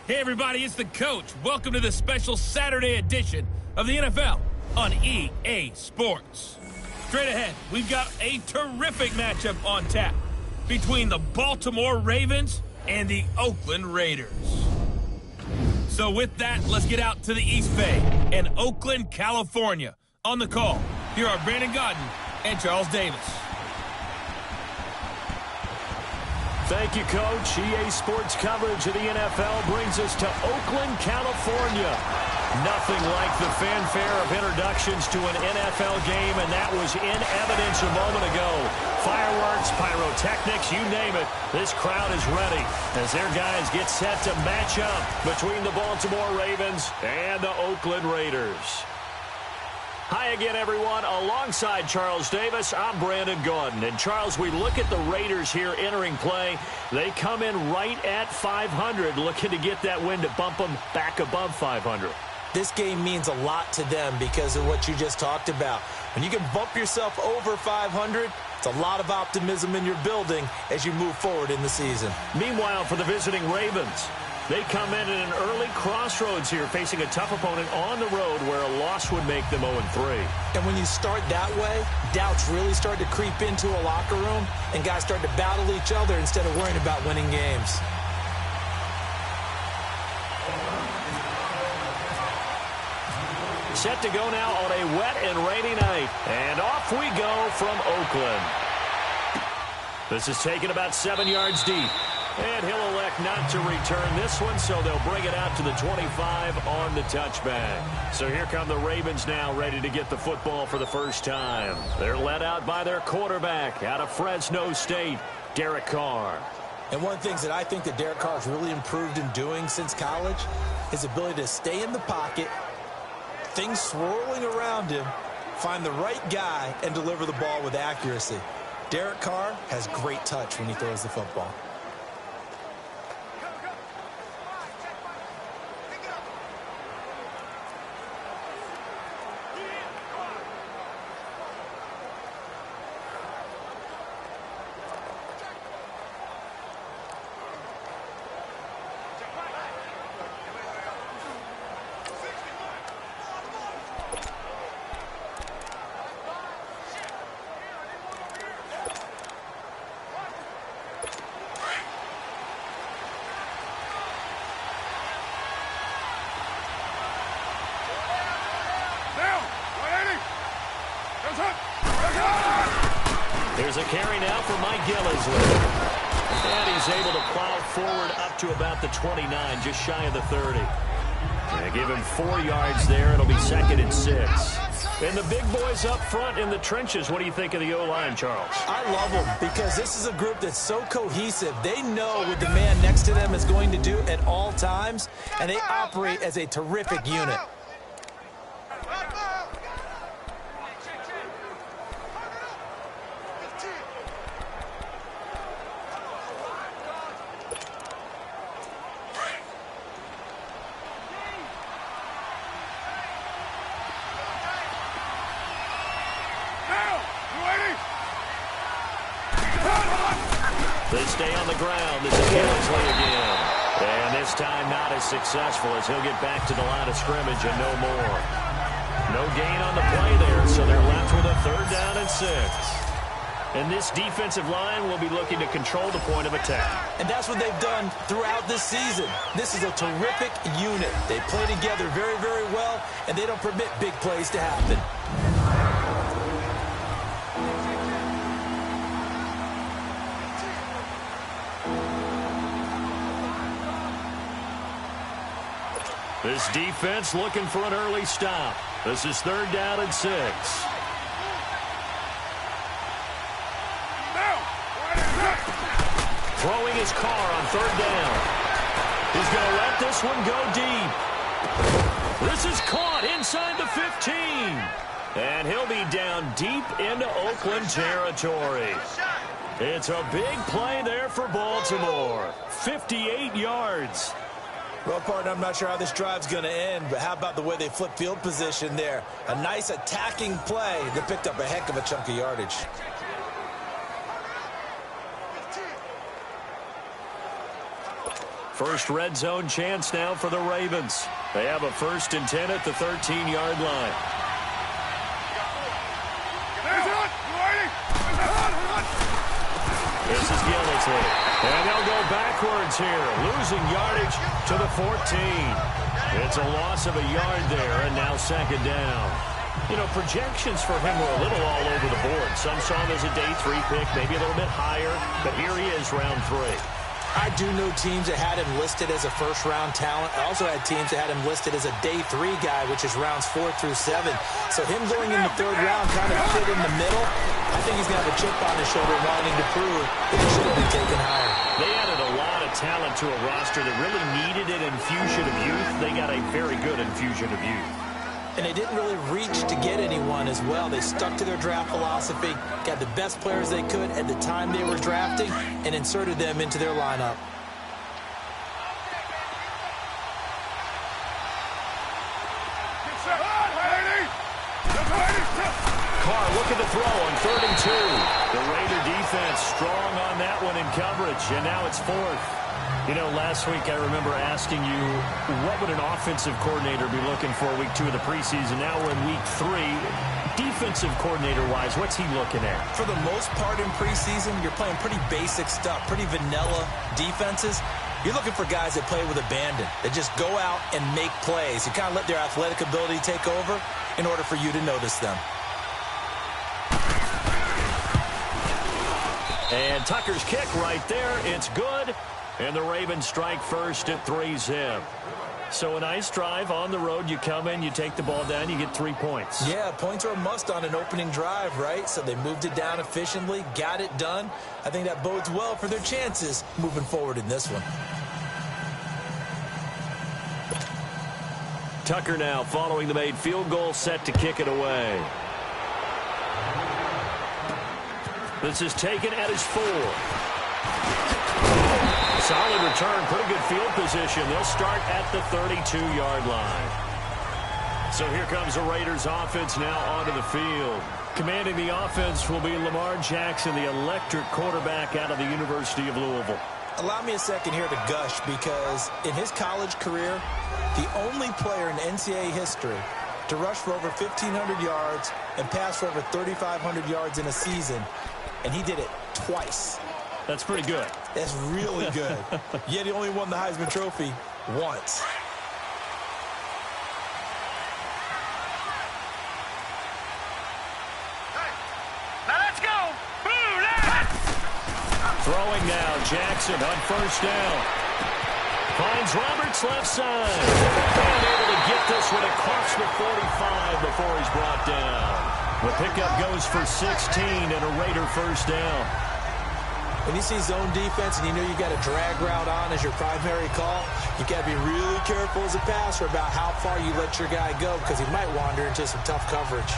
Hey everybody, it's the coach. Welcome to the special Saturday edition of the NFL on EA Sports. Straight ahead, we've got a terrific matchup on tap between the Baltimore Ravens and the Oakland Raiders. So with that, let's get out to the East Bay in Oakland, California. On the call, here are Brandon Gaudin and Charles Davis. Thank you, Coach. EA Sports coverage of the NFL brings us to Oakland, California. Nothing like the fanfare of introductions to an NFL game, and that was in evidence a moment ago. Fireworks, pyrotechnics, you name it. This crowd is ready as their guys get set to match up between the Baltimore Ravens and the Oakland Raiders. Hi again, everyone. Alongside Charles Davis, I'm Brandon Gaudin. And, Charles, we look at the Raiders here entering play. They come in right at 500, looking to get that win to bump them back above 500. This game means a lot to them because of what you just talked about. When you can bump yourself over 500, it's a lot of optimism in your building as you move forward in the season. Meanwhile, for the visiting Ravens, they come in at an early crossroads here, facing a tough opponent on the road where a loss would make them 0-3. And when you start that way, doubts really start to creep into a locker room, and guys start to battle each other instead of worrying about winning games. Set to go now on a wet and rainy night. And off we go from Oakland. This is taken about 7 yards deep. And he'll elect not to return this one, so they'll bring it out to the 25 on the touchback. So here come the Ravens now, ready to get the football for the first time. They're led out by their quarterback out of Fresno State, Derek Carr. And one of the things that I think that Derek Carr's really improved in doing since college, his ability to stay in the pocket, things swirling around him, find the right guy, and deliver the ball with accuracy. Derek Carr has great touch when he throws the football. There's a carry now for Mike Gillisley. And he's able to plow forward up to about the 29, just shy of the 30. They give him 4 yards there. It'll be 2nd and 6. And the big boys up front in the trenches. What do you think of the O-line, Charles? I love them because this is a group that's so cohesive. They know what the man next to them is going to do at all times, and they operate as a terrific unit. They stay on the ground. This is Gillisley again. And this time not as successful as he'll get back to the line of scrimmage and no more. No gain on the play there, so they're left with a 3rd down and 6. And this defensive line will be looking to control the point of attack. And that's what they've done throughout this season. This is a terrific unit. They play together very, very well, and they don't permit big plays to happen. This defense looking for an early stop. This is 3rd down and 6. Throwing his car on 3rd down. He's going to let this one go deep. This is caught inside the 15. And he'll be down deep into Oakland territory. It's a big play there for Baltimore. 58 yards. Well, partner, I'm not sure how this drive's going to end, but how about the way they flip field position there? A nice attacking play that picked up a heck of a chunk of yardage. First red zone chance now for the Ravens. They have a 1st and 10 at the 13-yard line. This is Gillisley. And they'll go backwards here, losing yardage to the 14. It's a loss of a yard there, and now 2nd down. You know, projections for him were a little all over the board. Some saw him as a day 3 pick, maybe a little bit higher, but here he is, round 3. I do know teams that had him listed as a first-round talent. I also had teams that had him listed as a day 3 guy, which is rounds 4 through 7. So him going in the 3rd round kind of fit in the middle. I think he's going to have a chip on his shoulder wanting to prove that he should have been taken higher. They added a lot of talent to a roster that really needed an infusion of youth. They got a very good infusion of youth. And they didn't really reach to get anyone as well. They stuck to their draft philosophy, got the best players they could at the time they were drafting, and inserted them into their lineup. Carr looking to throw on 3rd and 2. The Raider defense strong on that one in coverage, and now it's 4th. You know, last week I remember asking you, what would an offensive coordinator be looking for week 2 of the preseason? Now we're in week 3. Defensive coordinator-wise, what's he looking at? For the most part in preseason, you're playing pretty basic stuff, pretty vanilla defenses. You're looking for guys that play with abandon, that just go out and make plays. You kind of let their athletic ability take over in order for you to notice them. And Tucker's kick right there. It's good. And the Ravens strike first at 3-zip. So a nice drive on the road. You come in, you take the ball down, you get 3 points. Yeah, points are a must on an opening drive, right? So they moved it down efficiently, got it done. I think that bodes well for their chances moving forward in this one. Tucker now following the made field goal, set to kick it away. This is taken at his 4. Solid return, pretty good field position. They'll start at the 32-yard line. So here comes the Raiders offense now onto the field. Commanding the offense will be Lamar Jackson, the electric quarterback out of the University of Louisville. Allow me a second here to gush, because in his college career, the only player in NCAA history to rush for over 1,500 yards and pass for over 3,500 yards in a season, and he did it twice. That's pretty good. That's really good. Yet he only won the Heisman Trophy once. Now let's go. Throwing now, Jackson on 1st down. Finds Roberts left side. And able to get this one across the 45 before he's brought down. The pickup goes for 16 and a Raider 1st down. When you see zone defense and you know you got a drag route on as your primary call, you got to be really careful as a passer about how far you let your guy go, because he might wander into some tough coverage.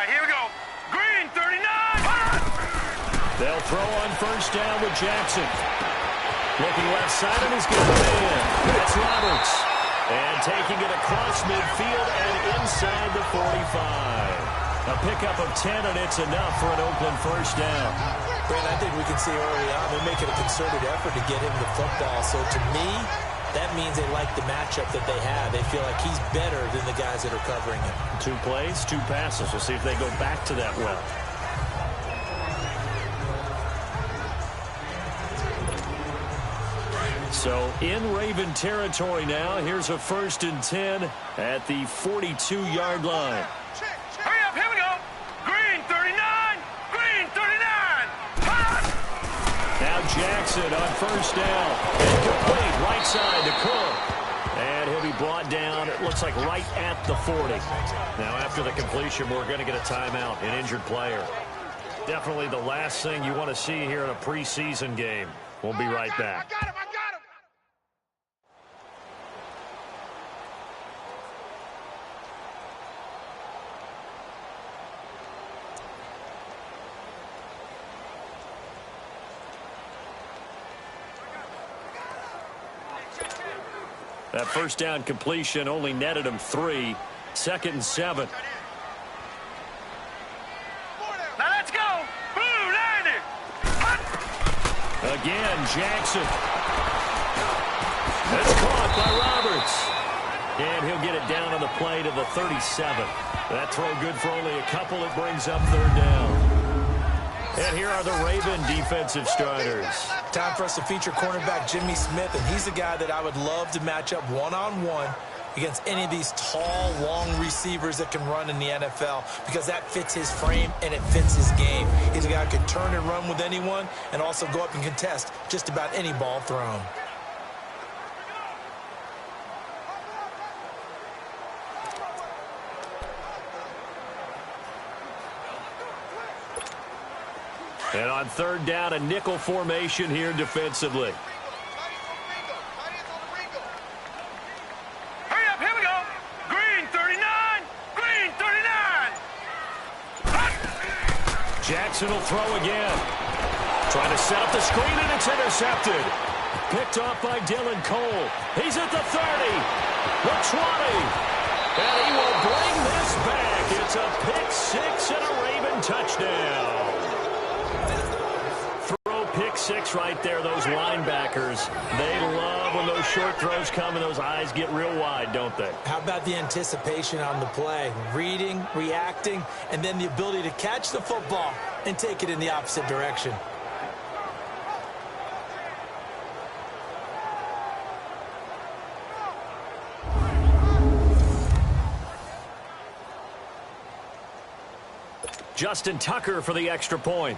Here we go. Green, 39. They'll throw on 1st down with Jackson. Looking left side, and he's got a man. That's Roberts. And taking it across midfield and inside the 45. A pickup of 10, and it's enough for an Oakland 1st down. Brent, I think we can see early on they're making a concerted effort to get him the football. So to me, that means they like the matchup that they have. They feel like he's better than the guys that are covering him. 2 plays, 2 passes. We'll see if they go back to that well. So in Raven territory now. Here's a 1st and 10 at the 42-yard line. Hurry up, here we go. Green, 39. Green, 39. Now Jackson on 1st down. Incomplete, right side to Cook. And he'll be brought down, it looks like right at the 40. Now after the completion, we're going to get a timeout, an injured player. Definitely the last thing you want to see here in a preseason game. We'll be right back. I got him. That first down completion only netted him 3. 2nd and 7. Now let's go. Blue, 90. Again, Jackson. That's caught by Roberts. And he'll get it down on the play to the 37. That throw good for only a couple. It brings up 3rd down. And here are the Raven defensive starters. Time for us to feature cornerback Jimmy Smith, and he's a guy that I would love to match up one-on-one against any of these tall, long receivers that can run in the NFL, because that fits his frame and it fits his game. He's a guy who can turn and run with anyone and also go up and contest just about any ball thrown. And on 3rd down, a nickel formation here defensively. Hurry up, here we go. Green 39. Green 39. Jackson will throw again. Trying to set up the screen, and it's intercepted. Picked off by Dylan Cole. He's at the 30, the 20, and he will bring this back. It's a pick 6 and a Raven touchdown. Pick 6 right there. Those linebackers, they love when those short throws come and those eyes get real wide, don't they? How about the anticipation on the play? Reading, reacting, and then the ability to catch the football and take it in the opposite direction. Justin Tucker for the extra point.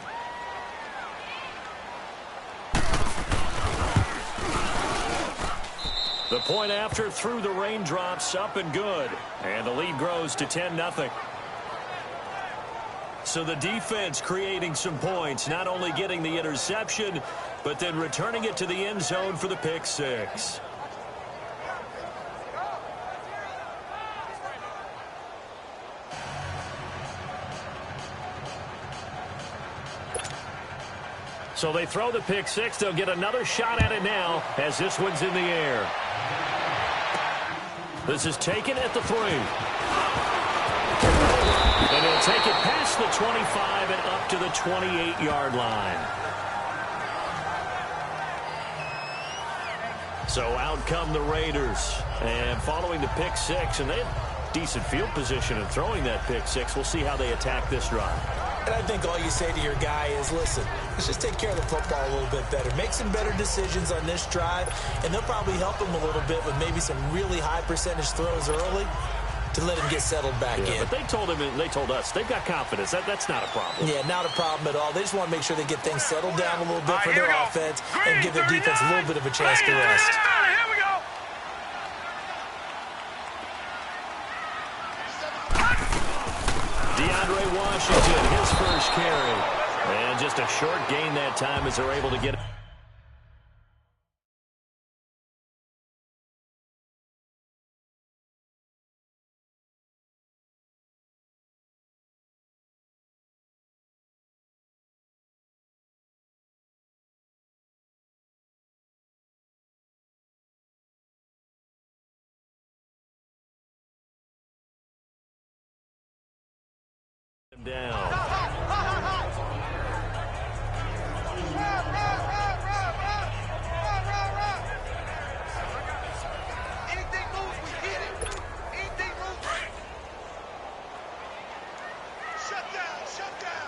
The point after through the raindrops, up and good. And the lead grows to 10-0. So the defense creating some points, not only getting the interception, but then returning it to the end zone for the pick 6. So they throw the pick 6. They'll get another shot at it now as this one's in the air. This is taken at the 3. And he'll take it past the 25 and up to the 28-yard line. So out come the Raiders. And following the pick 6, and they have decent field position in throwing that pick 6. We'll see how they attack this drive. And I think all you say to your guy is, listen, let's just take care of the football a little bit better. Make some better decisions on this drive, and they'll probably help him a little bit with maybe some really high percentage throws early to let him get settled back in. But they told him, and they told us, they've got confidence. That's not a problem. Yeah, not a problem at all. They just want to make sure they get things settled down a little bit for their offense and give their defense a little bit of a chance to rest. Here we go. DeAndre Washington, his first carry. And just a short gain that time as they're able to get it. Down. Anything moves, we hit it. Anything moves. Shut down, shut down.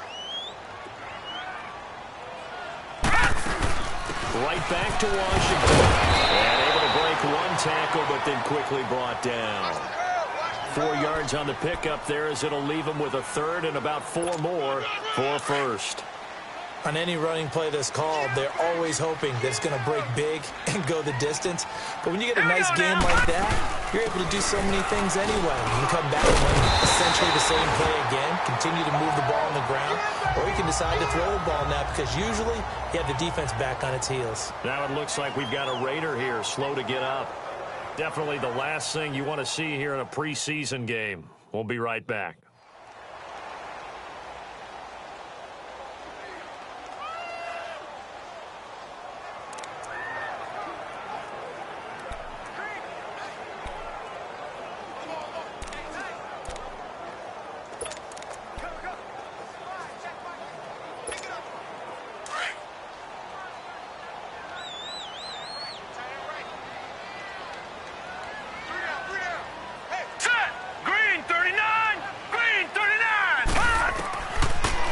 Right back to Washington. And able to break one tackle, but then quickly brought down. 4 yards on the pickup there as it'll leave him with a 3rd and about 4 more for first. On any running play that's called, they're always hoping that it's going to break big and go the distance. But when you get a nice game like that, you're able to do so many things anyway. You can come back and run essentially the same play again, continue to move the ball on the ground, or you can decide to throw the ball now because usually you have the defense back on its heels. Now it looks like we've got a Raider here, slow to get up. Definitely the last thing you want to see here in a preseason game. We'll be right back.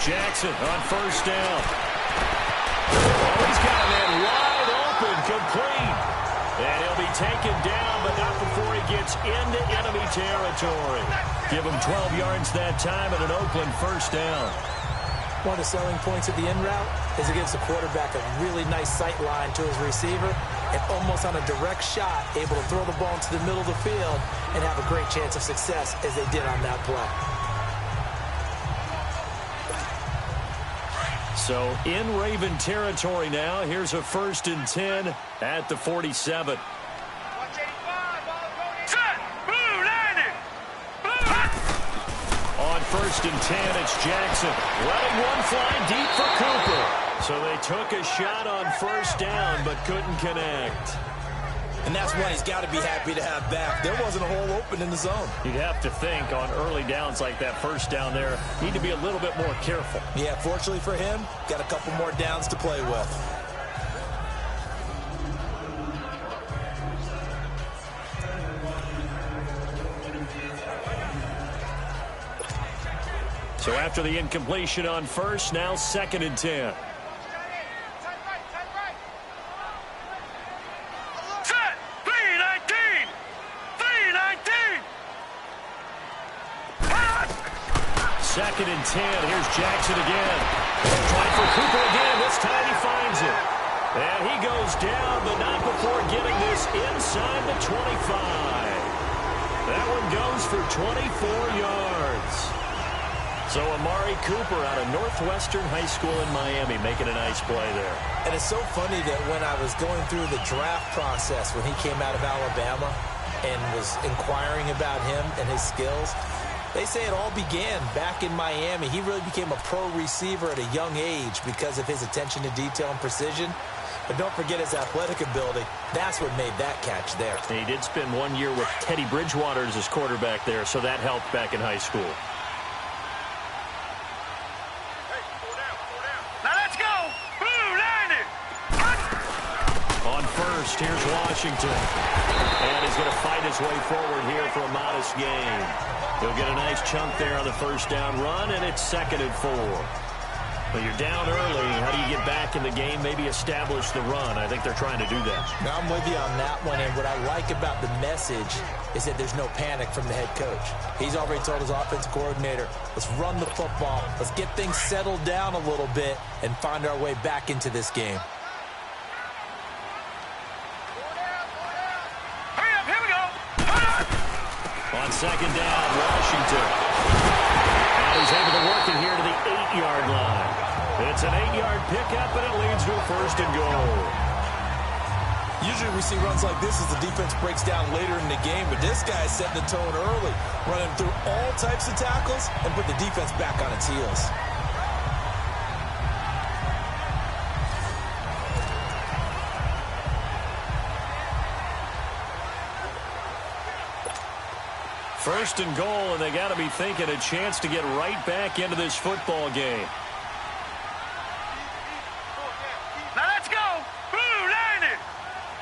Jackson on first down. Oh, he's got a man wide open, complete. And he'll be taken down, but not before he gets into enemy territory. Give him 12 yards that time and an Oakland first down. One of the selling points of the in route is it gives the quarterback a really nice sight line to his receiver and almost on a direct shot able to throw the ball into the middle of the field and have a great chance of success as they did on that play. So in Raven territory now, here's a 1st and 10 at the 47. On 1st and 10, it's Jackson. Letting one fly deep for Cooper. So they took a shot on first down, but couldn't connect. And that's why he's got to be happy to have back. There wasn't a hole open in the zone. You'd have to think on early downs like that first down there, need to be a little bit more careful. Yeah, fortunately for him, got a couple more downs to play with. So after the incompletion on first, now 2nd and 10. Second and 10. Here's Jackson again. Trying for Cooper again. This time he finds it. And he goes down, but not before getting this inside the 25. That one goes for 24 yards. So Amari Cooper out of Northwestern High School in Miami making a nice play there. And it's so funny that when I was going through the draft process when he came out of Alabama and was inquiring about him and his skills, they say it all began back in Miami. He really became a pro receiver at a young age because of his attention to detail and precision. But don't forget his athletic ability. That's what made that catch there. And he did spend 1 year with Teddy Bridgewater as his quarterback there, so that helped back in high school. Now let's go. Blue line it. On first, here's Washington. And he's going to fight his way forward here for a modest gain. He'll get a nice chunk there on the first down run, and it's 2nd and 4. Well, you're down early. How do you get back in the game, maybe establish the run? I think they're trying to do that. Now, I'm with you on that one, and what I like about the message is that there's no panic from the head coach. He's already told his offensive coordinator, let's run the football, let's get things settled down a little bit and find our way back into this game. On 2nd down, Washington. And he's able to work it here to the 8-yard line. It's an 8-yard pickup, and it leads to a 1st and goal. Usually we see runs like this as the defense breaks down later in the game, but this guy's setting the tone early, running through all types of tackles and put the defense back on its heels. First and goal, and they got to be thinking a chance to get right back into this football game. Now let's go. Blue line it.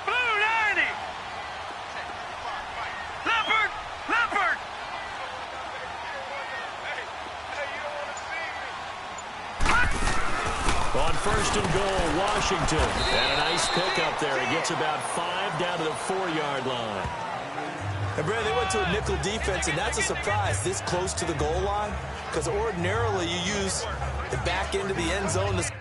Blue line it. Leopard. Leopard. On 1st and goal, Washington. And a nice pickup there. He gets about 5 down to the 4-yard line. And, Brad, they went to a nickel defense, and that's a surprise this close to the goal line because ordinarily you use the back end of the end zone to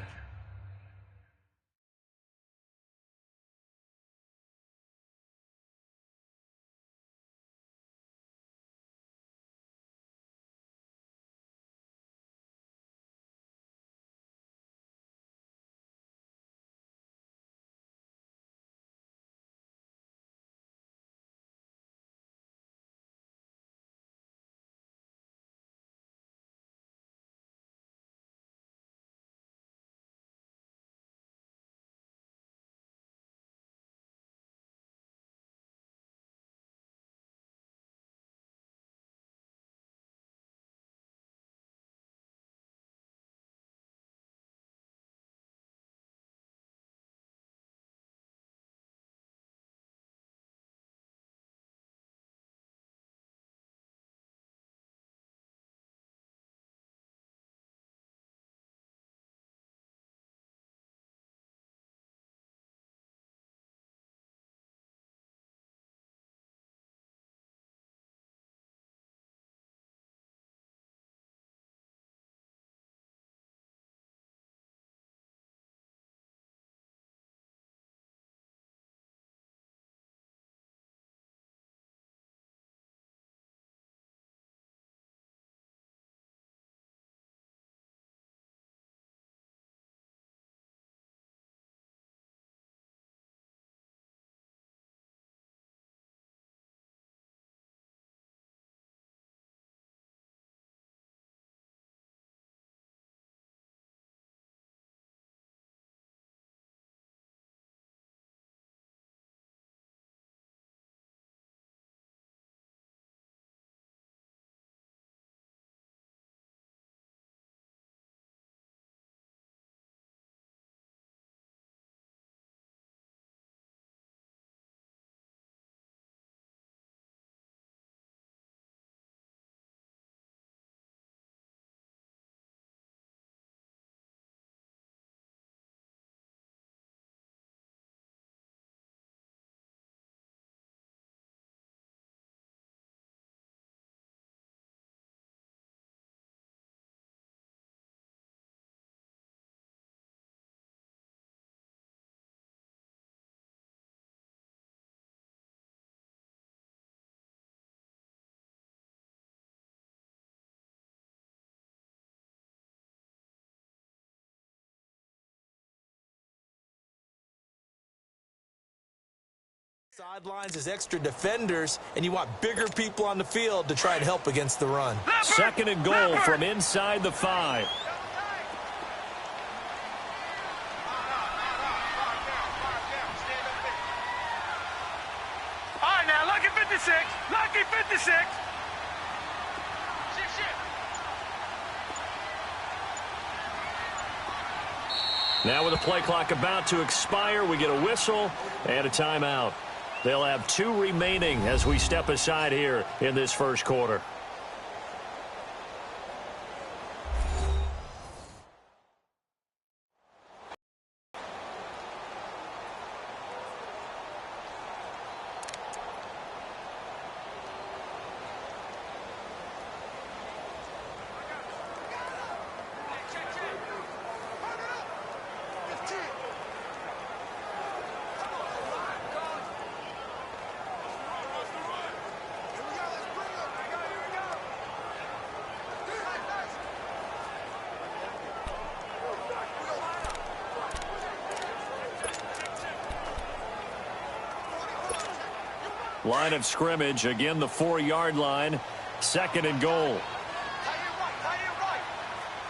Sidelines as extra defenders, and you want bigger people on the field to try and help against the run. Second and goal from inside the 5. All right, now, lucky 56. Lucky 56. Now with the play clock about to expire, we get a whistle and a timeout. They'll have 2 remaining as we step aside here in this first quarter. Line of scrimmage, again the 4-yard line. Second and goal.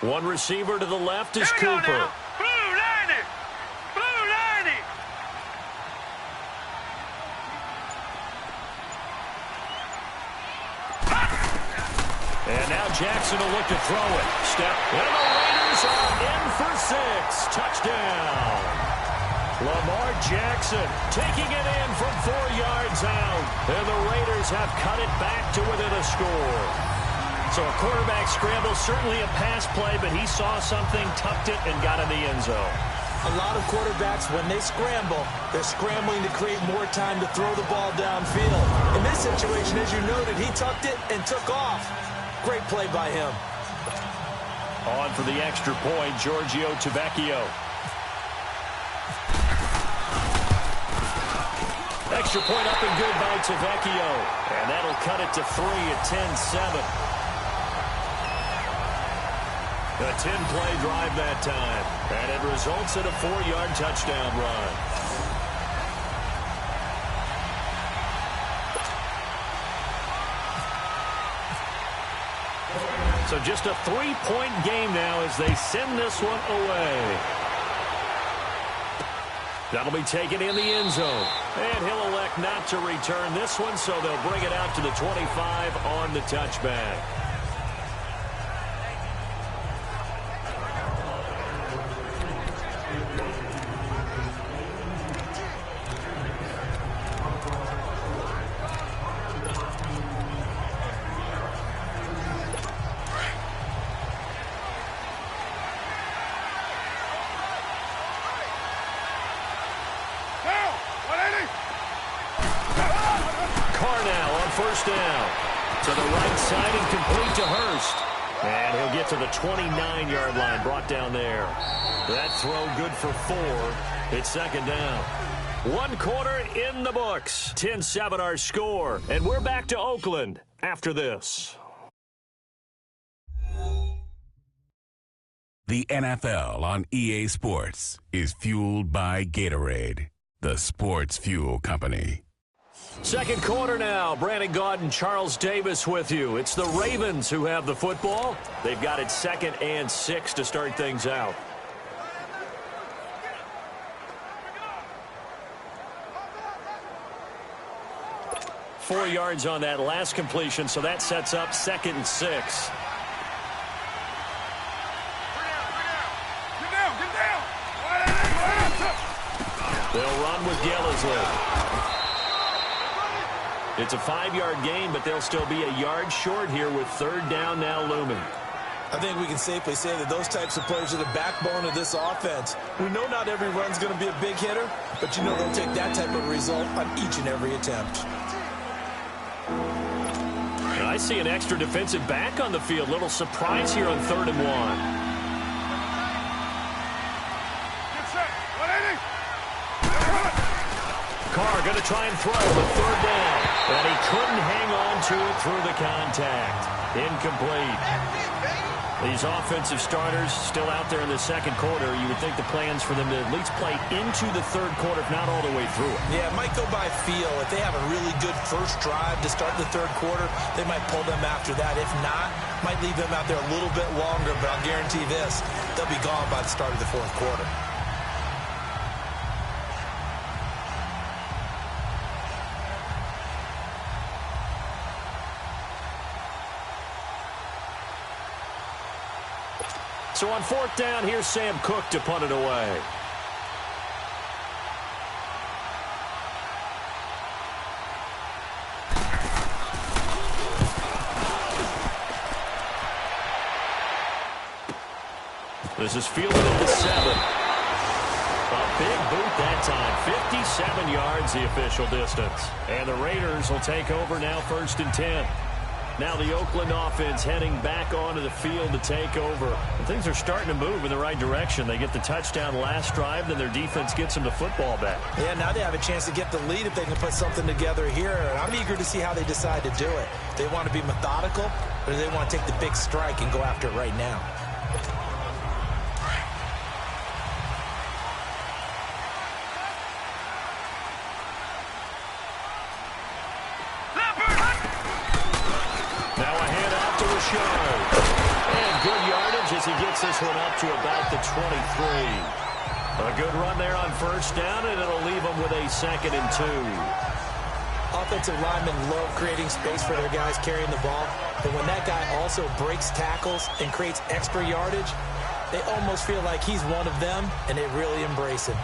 One receiver to the left is Cooper. Blue line it. Blue line it. And now Jackson will look to throw it. Step. And the Raiders are in for 6. Touchdown. Lamar Jackson taking it in from 4 yards out. And the Raiders have cut it back to within a score. So a quarterback scramble, certainly a pass play, but he saw something, tucked it, and got in the end zone. A lot of quarterbacks, when they scramble, they're scrambling to create more time to throw the ball downfield. In this situation, as you noted, he tucked it and took off. Great play by him. On for the extra point, Giorgio Tavecchio. Extra point up and good by Tavecchio. And that'll cut it to 3 at 10-7. A 10-play drive that time. And it results in a 4-yard touchdown run. So just a 3-point game now as they send this one away. That'll be taken in the end zone. And he'll elect not to return this one, so they'll bring it out to the 25 on the touchback. First down to the right side and complete to Hurst. And he'll get to the 29-yard line, brought down there. That throw good for 4. It's second down. 1 quarter in the books. 10-7 our score. And we're back to Oakland after this. The NFL on EA Sports is fueled by Gatorade, the sports fuel company. Second quarter now. Brandon Gaudin and Charles Davis with you. It's the Ravens who have the football. They've got it 2nd and 6 to start things out. Four yards on that last completion, so that sets up 2nd and 6. They'll run with Gillisley. It's a 5-yard gain, but they'll still be a yard short here with 3rd down now looming. I think we can safely say that those types of players are the backbone of this offense. We know not every run's going to be a big hitter, but you know they'll take that type of result on each and every attempt. I see an extra defensive back on the field. Little surprise here on 3rd and 1. Carr going to try and throw with 3rd down. And he couldn't hang on to it through the contact. Incomplete. These offensive starters still out there in the second quarter. You would think the plans for them to at least play into the third quarter, if not all the way through it. Yeah, it might go by feel. If they have a really good first drive to start the third quarter, they might pull them after that. If not, might leave them out there a little bit longer, but I'll guarantee this, they'll be gone by the start of the fourth quarter. So on fourth down, here's Sam Cook to punt it away. This is fielded at the 7. A big boot that time. 57 yards the official distance. And the Raiders will take over now, 1st and 10. Now the Oakland offense heading back onto the field to take over. And things are starting to move in the right direction. They get the touchdown last drive, then their defense gets them the football back. Yeah, now they have a chance to get the lead if they can put something together here. And I'm eager to see how they decide to do it. They want to be methodical, or do they want to take the big strike and go after it right now? And good yardage as he gets this one up to about the 23. A good run there on 1st down, and it'll leave them with a 2nd and 2. Offensive linemen love creating space for their guys carrying the ball, but when that guy also breaks tackles and creates extra yardage, they almost feel like he's one of them, and they really embrace him.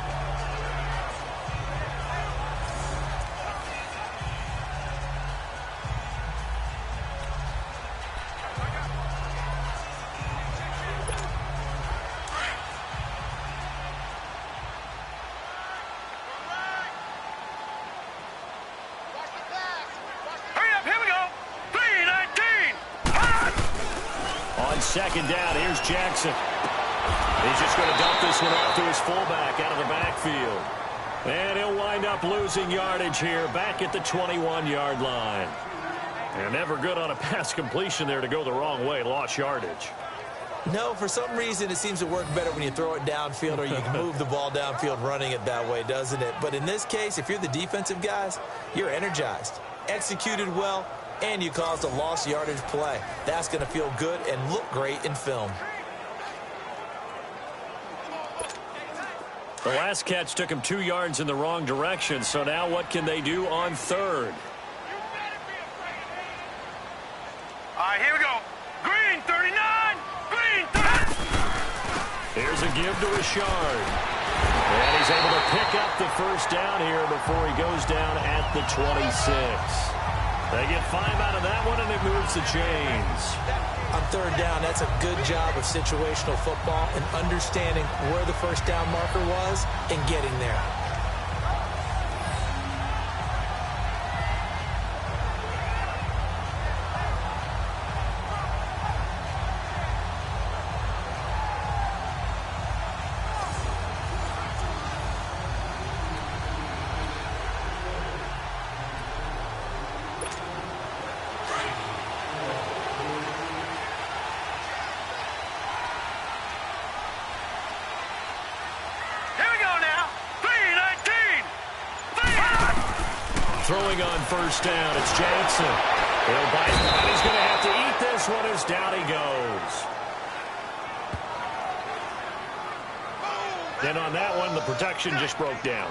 Second down, here's Jackson. He's just going to dump this one off to his fullback out of the backfield. And he'll wind up losing yardage here back at the 21-yard line. And never good on a pass completion there to go the wrong way. Lost yardage. No, for some reason it seems to work better when you throw it downfield or you can move the ball downfield running it that way, doesn't it? But in this case, if you're the defensive guys, you're energized, executed well, and you caused a lost yardage play. That's going to feel good and look great in film. The last catch took him 2 yards in the wrong direction, so now what can they do on 3rd? All right, here we go. Green 39, green 30. Here's a give to Richard. And he's able to pick up the 1st down here before he goes down at the 26. They get 5 out of that one, and it moves the chains. On 3rd down, that's a good job of situational football and understanding where the 1st down marker was and getting there. Throwing on 1st down, it's Jackson. He'll bite, and he's going to have to eat this one as down he goes. And on that one, the protection just broke down.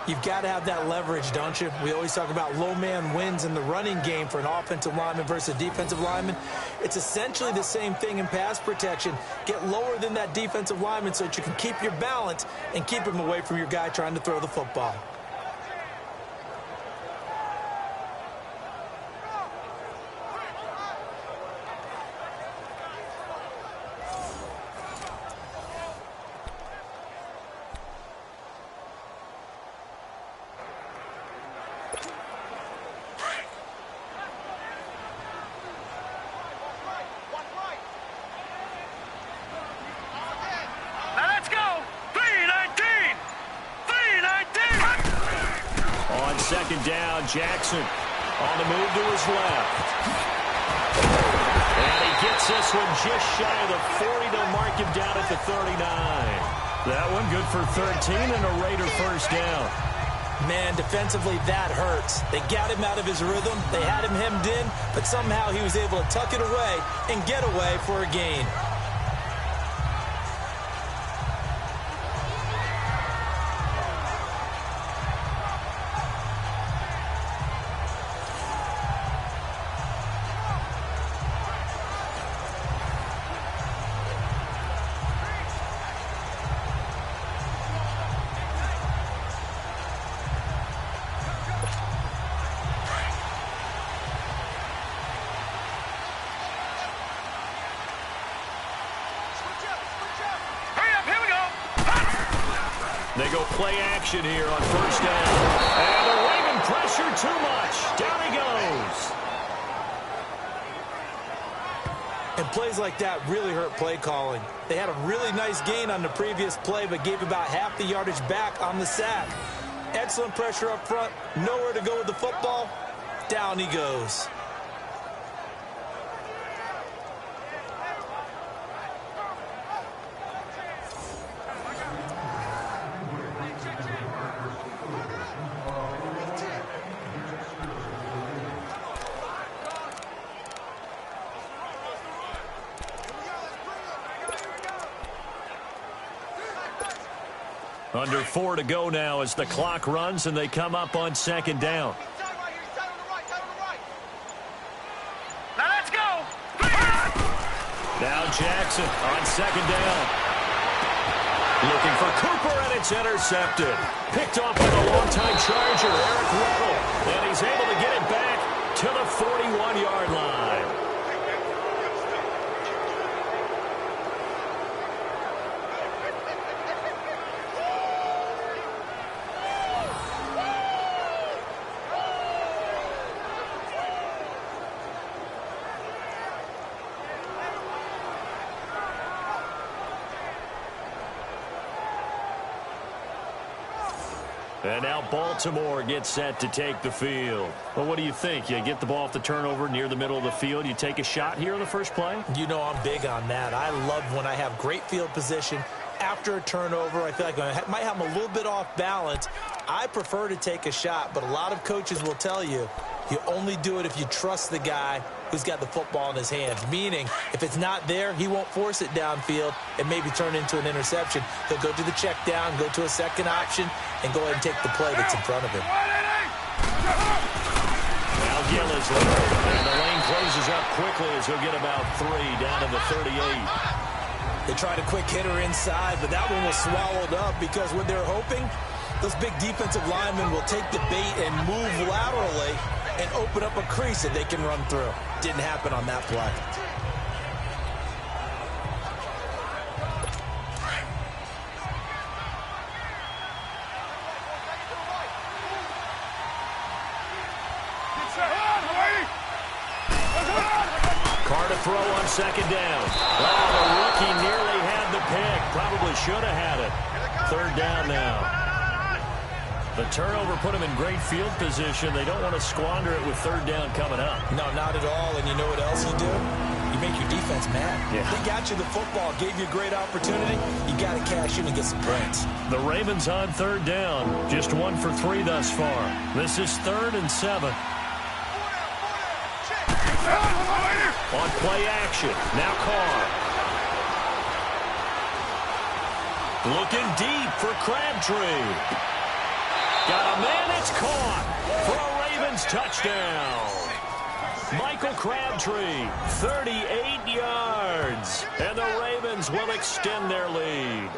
You've got to have that leverage, don't you? We always talk about low man wins in the running game for an offensive lineman versus a defensive lineman. It's essentially the same thing in pass protection. Get lower than that defensive lineman so that you can keep your balance and keep him away from your guy trying to throw the football. Second down, Jackson on the move to his left. And he gets Gets this one just shy of the 40. They'll mark him down at the 39. That one good for 13 and a Raider first down. Man, defensively, that hurts. They got him out of his rhythm. They had him hemmed in, but somehow he was able to tuck it away and get away for a gain. They go play action here on first down. And the Raven pressure too much. Down he goes. And plays like that really hurt play calling. They had a really nice gain on the previous play, but gave about half the yardage back on the sack. Excellent pressure up front. Nowhere to go with the football. Down he goes. Under 4 to go now as the clock runs and they come up on second down. Now let's go. Now Jackson on second down. Looking for Cooper, and it's intercepted. Picked off by the longtime Charger, Eric Weddle. And he's able to get it back to the 41-yard line. And now Baltimore gets set to take the field. Well, what do you think? You get the ball off the turnover near the middle of the field. You take a shot here on the first play? You know I'm big on that. I love when I have great field position after a turnover. I feel like I might have them a little bit off balance. I prefer to take a shot, but a lot of coaches will tell you, you only do it if you trust the guy who's got the football in his hands. Meaning, if it's not there, he won't force it downfield and maybe turn into an interception. He'll go to the check down, go to a second option, and go ahead and take the play that's in front of him. Now Gill is there, and the lane closes up quickly as he'll get about 3 down to the 38. They tried a quick hitter inside, but that one was swallowed up because what they're hoping, those big defensive linemen will take the bait and move laterally and open up a crease that they can run through. Didn't happen on that play. Carr to throw on second down. Oh, the rookie nearly had the pick. Probably should have had it. Third down now. The turnover put them in great field position. They don't want to squander it with third down coming up. No, not at all. And you know what else you do? You make your defense mad. Yeah. They got you the football, gave you a great opportunity. You got to cash in and get some points. The Ravens on third down. Just 1 for 3 thus far. This is 3rd and 7. On play action. Now Carr. Looking deep for Crabtree. Got a man, it's caught for a Ravens touchdown. Michael Crabtree, 38 yards. And the Ravens will extend their lead.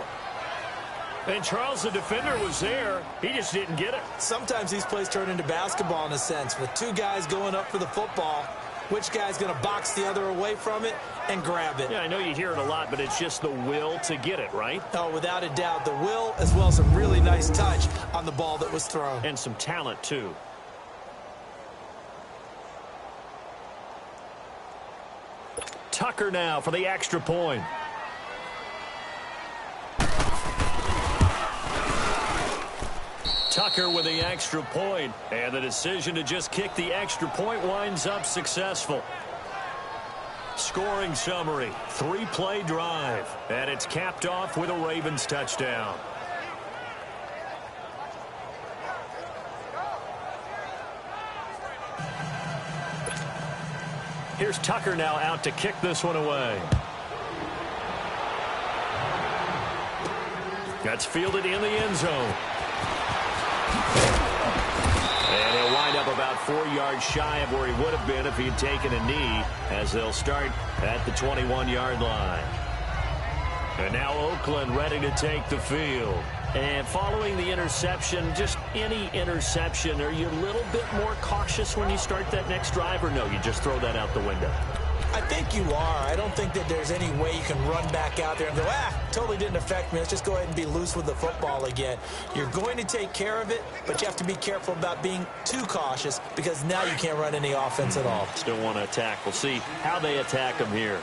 And Charles, the defender, was there. He just didn't get it. Sometimes these plays turn into basketball in a sense. With 2 guys going up for the football, which guy's going to box the other away from it and grab it? Yeah, I know you hear it a lot, but it's just the will to get it, right? Oh, without a doubt. The will, as well as some really nice touch on the ball that was thrown. And some talent, too. Tucker now for the extra point. Tucker with the extra point, and the decision to just kick the extra point winds up successful. Scoring summary, 3-play drive, and it's capped off with a Ravens touchdown. Here's Tucker now out to kick this one away. That's fielded in the end zone. And he'll wind up about 4 yards shy of where he would have been if he had taken a knee, as they'll start at the 21-yard line. And now Oakland ready to take the field. And following the interception, just any interception, are you a little bit more cautious when you start that next drive, or no, you just throw that out the window? I think you are. I don't think that there's any way you can run back out there and go, totally didn't affect me. Let's just go ahead and be loose with the football again. You're going to take care of it, but you have to be careful about being too cautious, because now you can't run any offense at all. Still want to attack. We'll see how they attack them here.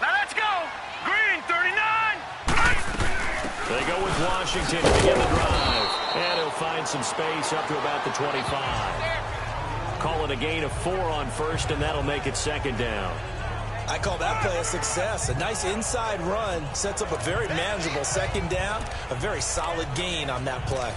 Now let's go. Green 39. They go with Washington to begin the drive. And he'll find some space up to about the 25. Call it a gain of 4 on first, and that'll make it second down. I call that play a success. A nice inside run sets up a very manageable second down. A very solid gain on that play.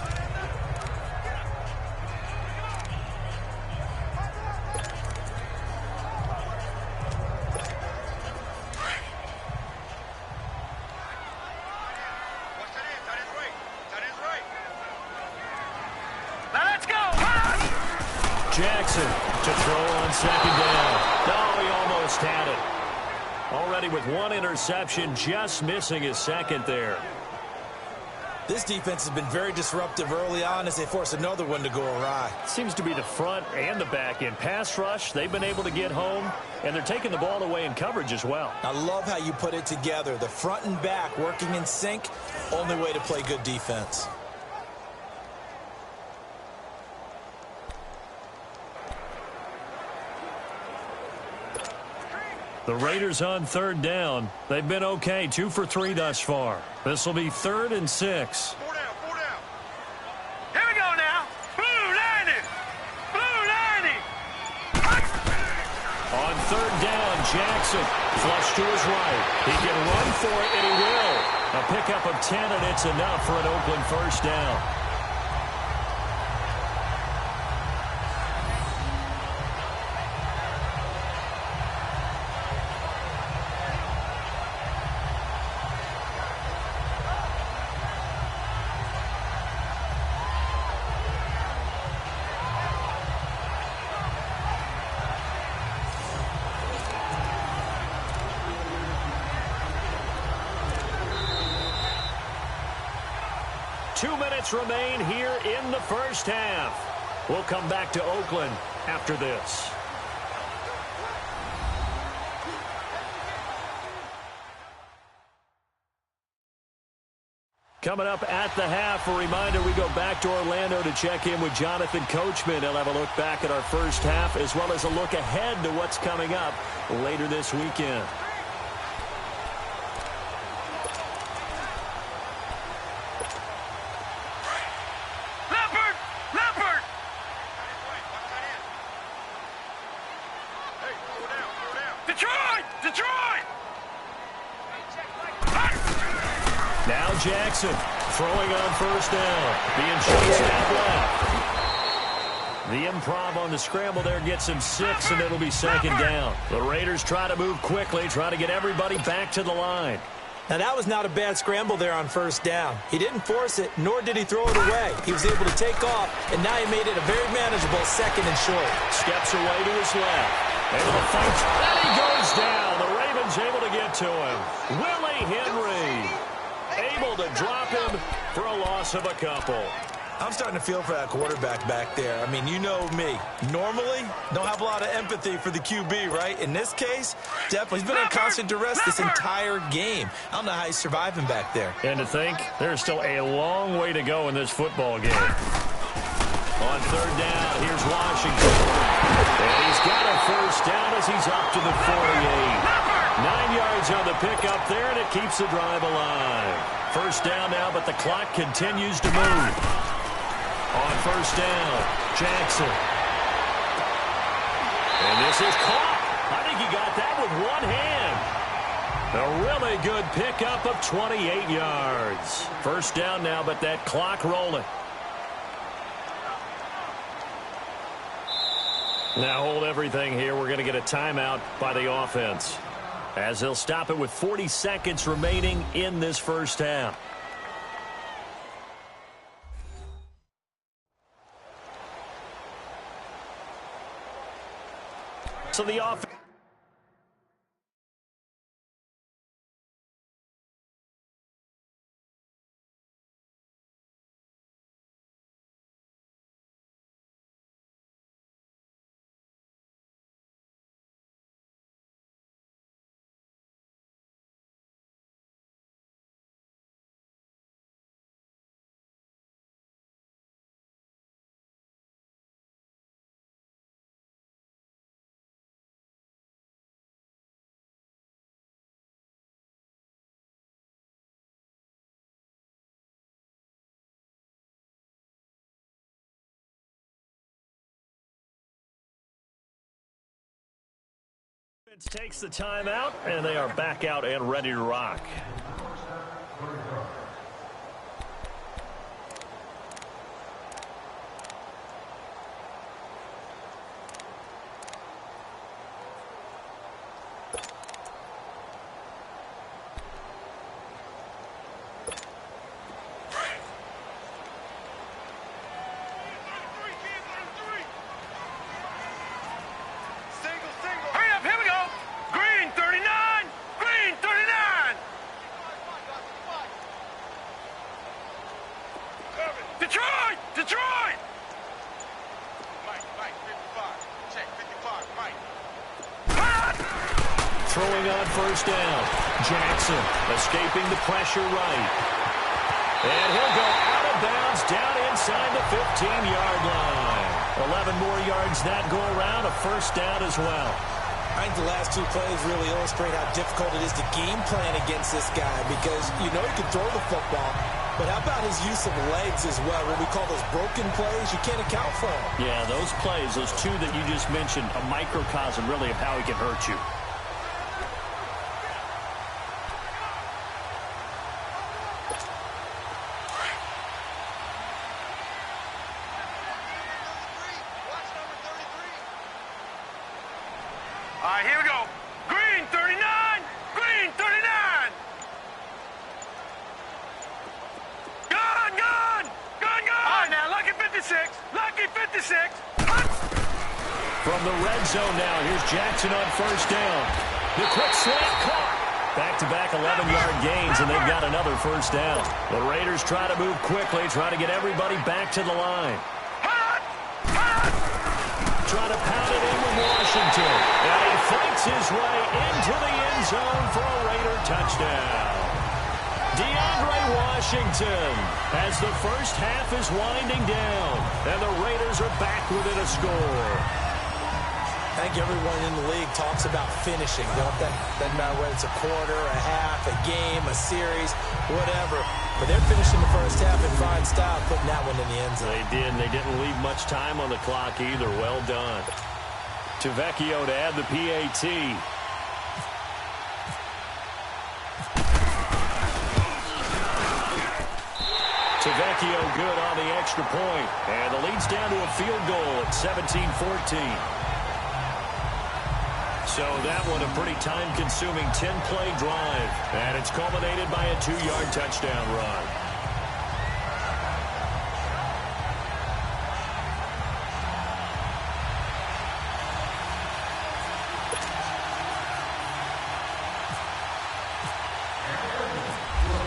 Jackson to throw on second down. No, he almost had it. Already with 1 interception, just missing his second there. This defense has been very disruptive early on as they force another one to go awry. Seems to be the front and the back end. Pass rush, they've been able to get home, and they're taking the ball away in coverage as well. I love how you put it together. The front and back working in sync, only way to play good defense. The Raiders on third down. They've been okay, 2 for 3 thus far. This will be 3rd and 6. 4 down, 4 down. Here we go now. Blue 90. Blue 90. On third down, Jackson flush to his right. He can run for it, and he will. A pickup of 10, and it's enough for an Oakland first down. Remain here in the first half. We'll come back to Oakland after this. Coming up at the half, a reminder, we go back to Orlando to check in with Jonathan Coachman. He'll have a look back at our first half as well as a look ahead to what's coming up later this weekend. Jackson throwing on first down. Being chased out left. The improv on the scramble there gets him 6, and it'll be second down. The Raiders try to move quickly, try to get everybody back to the line. Now, that was not a bad scramble there on first down. He didn't force it, nor did he throw it away. He was able to take off, and now he made it a very manageable 2nd and short. Steps away to his left. Able to fight, and he goes down. The Ravens able to get to him. Willie Henry able to drop him for a loss of a couple. I'm starting to feel for that quarterback back there. I mean, you know me. Normally, don't have a lot of empathy for the QB, right? In this case, definitely. He's been on constant duress this entire game. I don't know how he's surviving back there. And to think, there's still a long way to go in this football game. On third down, here's Washington. And he's got a first down as he's up to the 48. 9 yards on the pickup there, and it keeps the drive alive. First down now, but the clock continues to move. On first down, Jackson. is caught. I think he got that with one hand. A really good pickup of 28 yards. First down now, but that clock rolling. Now hold everything here. We're going to get a timeout by the offense, as they'll stop it with 40 seconds remaining in this first half. So the offense. Takes the timeout, and they are back out and ready to rock. Detroit! Detroit! Mike, 55. Check, 55, Mike. Throwing on first down. Jackson escaping the pressure right. And he'll go out of bounds down inside the 15-yard line. 11 more yards that go around, a first down as well. I think the last two plays really illustrate how difficult it is to game plan against this guy, because you know he can throw the football, but how about his use of legs as well? What we call those broken plays, you can't account for them. Yeah, those plays, those two that you just mentioned, a microcosm really of how he can hurt you. All right, here we go. Green, 39. Green, 39. Gone, gone. Gone, gone. All right, now, lucky 56. Lucky 56. From the red zone now, here's Jackson on first down. The quick slant caught. Back-to-back 11-yard gains, and they've got another first down. The Raiders try to move quickly, try to get everybody back to the line. Trying to pound it in with Washington. And he fights his way into the end zone for a Raider touchdown. DeAndre Washington, as the first half is winding down, and the Raiders are back within a score. I think everyone in the league talks about finishing, don't they? Doesn't matter whether it's a quarter, a half, a game, a series, whatever. But they're finishing the first half in fine style, putting that one in the end zone. They did, and they didn't leave much time on the clock either. Well done. Tavecchio to add the PAT. Tavecchio good on the extra point. And the lead's down to a field goal at 17-14. So that one a pretty time-consuming 10-play drive. And it's culminated by a 2-yard touchdown run.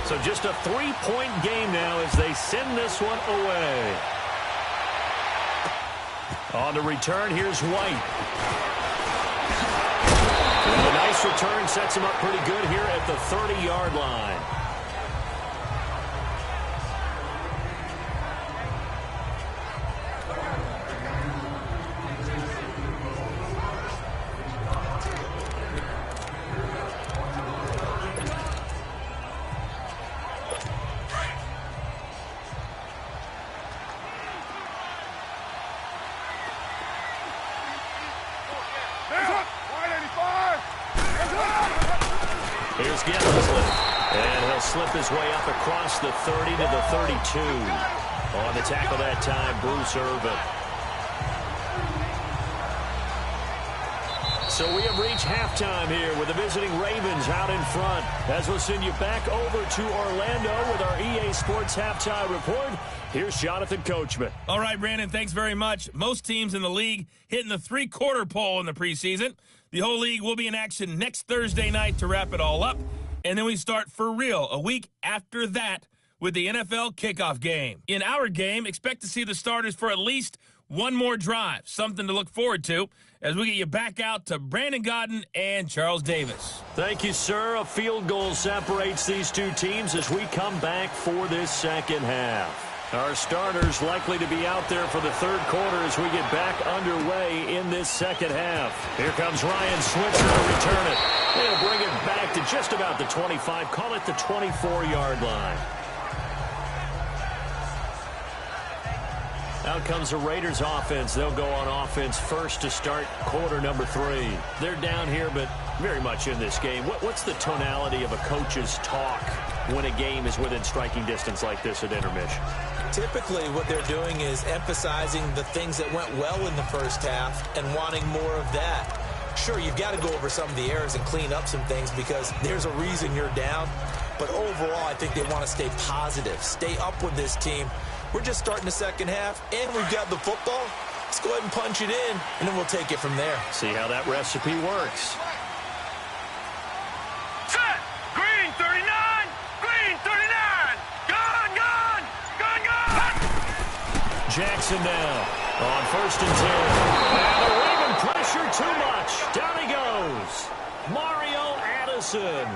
So just a 3-point game now as they send this one away. On the return, here's White. And a nice return sets him up pretty good here at the 30-yard line. Here's Gillisley. And he'll slip his way up across the 30 to the 32. On the tackle that time, Bruce Irvin. So we have reached halftime here with the visiting Ravens out in front. As we'll send you back over to Orlando with our EA Sports Halftime Report. Here's Jonathan Coachman. All right, Brandon, thanks very much. Most teams in the league hitting the three-quarter pole in the preseason. The whole league will be in action next Thursday night to wrap it all up. And then we start for real a week after that with the NFL kickoff game. In our game, expect to see the starters for at least one more drive, something to look forward to as we get you back out to Brandon Godden and Charles Davis. Thank you, sir. A field goal separates these two teams as we come back for this second half. Our starters likely to be out there for the third quarter as we get back underway in this second half. Here comes Ryan Switzer to return it. They'll bring it back to just about the 25, call it the 24-yard line. Out comes the Raiders offense. They'll go on offense first to start quarter number 3. They're down here, but very much in this game. What's the tonality of a coach's talk when a game is within striking distance like this at intermission? Typically, what they're doing is emphasizing the things that went well in the first half and wanting more of that. Sure, you've got to go over some of the errors and clean up some things because there's a reason you're down. But overall, I think they want to stay positive, stay up with this team. We're just starting the second half, and we've got the football. Let's go ahead and punch it in, and then we'll take it from there. See how that recipe works. Set! Green 39! Green 39! Gone, gone! Gone, gone! Jackson now on 1st and 10. And the Raven pressure too much. Down he goes. Mario Addison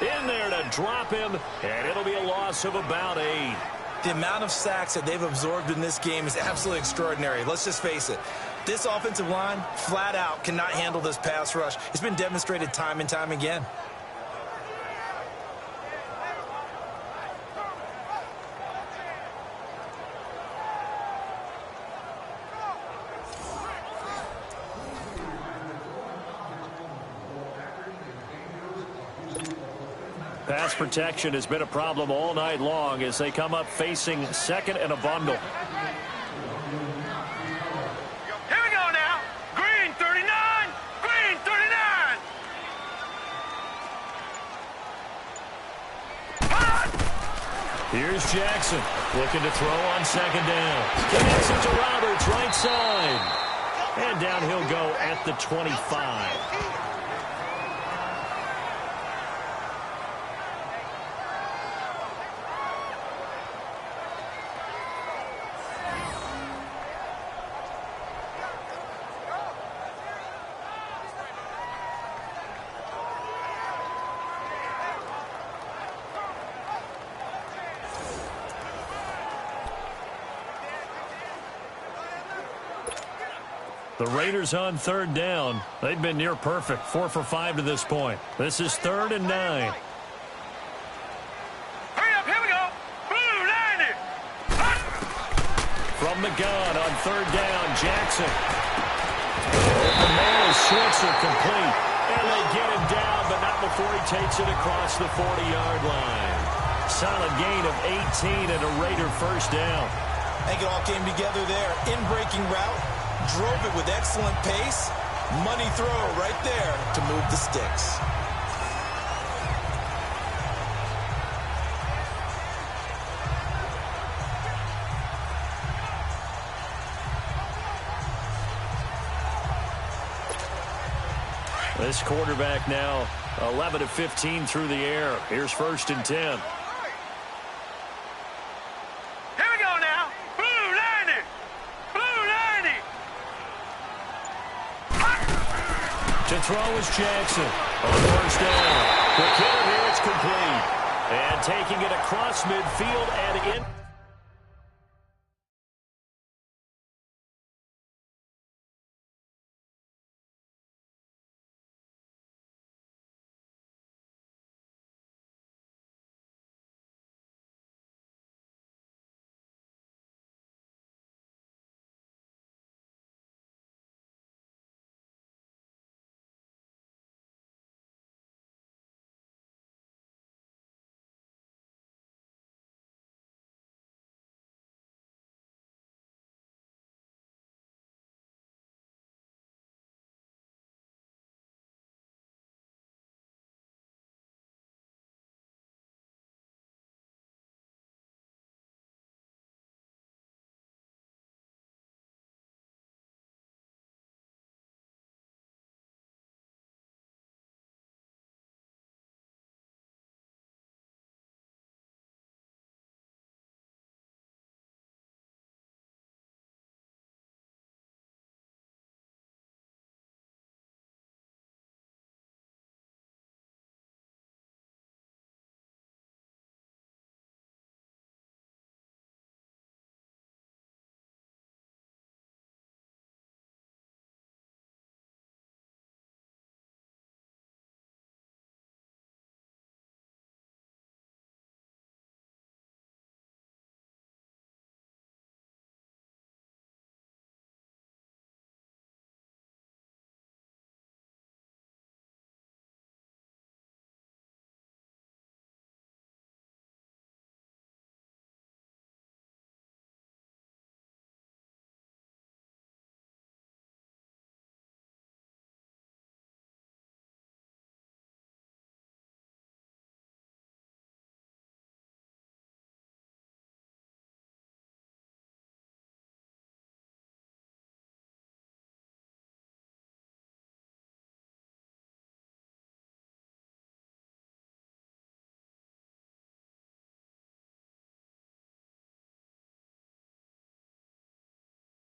in there to drop him, and it'll be a loss of about 8. The amount of sacks that they've absorbed in this game is absolutely extraordinary. Let's just face it. This offensive line, flat out, cannot handle this pass rush. It's been demonstrated time and time again. Pass protection has been a problem all night long as they come up facing second and a bundle. Here we go now. Green 39! Green 39! Here's Jackson looking to throw on second down. Connects it to Roberts, right side. And down he'll go at the 25. The Raiders on third down. They've been near perfect. 4 for 5 to this point. This is 3rd and 9. Hurry up, here we go. Blue 90! From the gun on 3rd down, Jackson. The man is Switzer complete. And they get him down, but not before he takes it across the 40-yard line. Solid gain of 18 and a Raider first down. I think it all came together there. In-breaking route. Drove it with excellent pace. Money throw right there to move the sticks. This quarterback now 11 of 15 through the air. Here's 1st and 10. To throw is Jackson on 1st down. The kill here, it's complete. And taking it across midfield and in.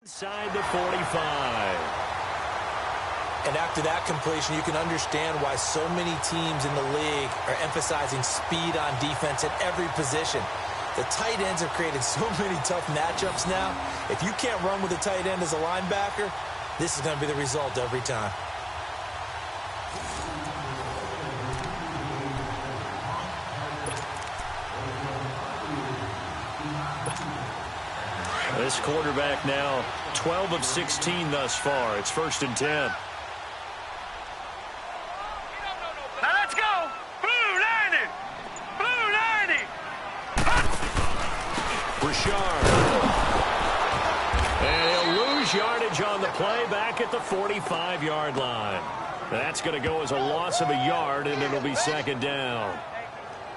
Inside the 45. And after that completion, you can understand why so many teams in the league are emphasizing speed on defense at every position. The tight ends have created so many tough matchups now. If you can't run with a tight end as a linebacker, this is going to be the result every time. This quarterback now 12 of 16 thus far. It's 1st and 10. Now let's go. Blue 90. Blue 90. Richard. And he'll lose yardage on the play back at the 45-yard line. That's going to go as a loss of a yard, and it'll be 2nd down.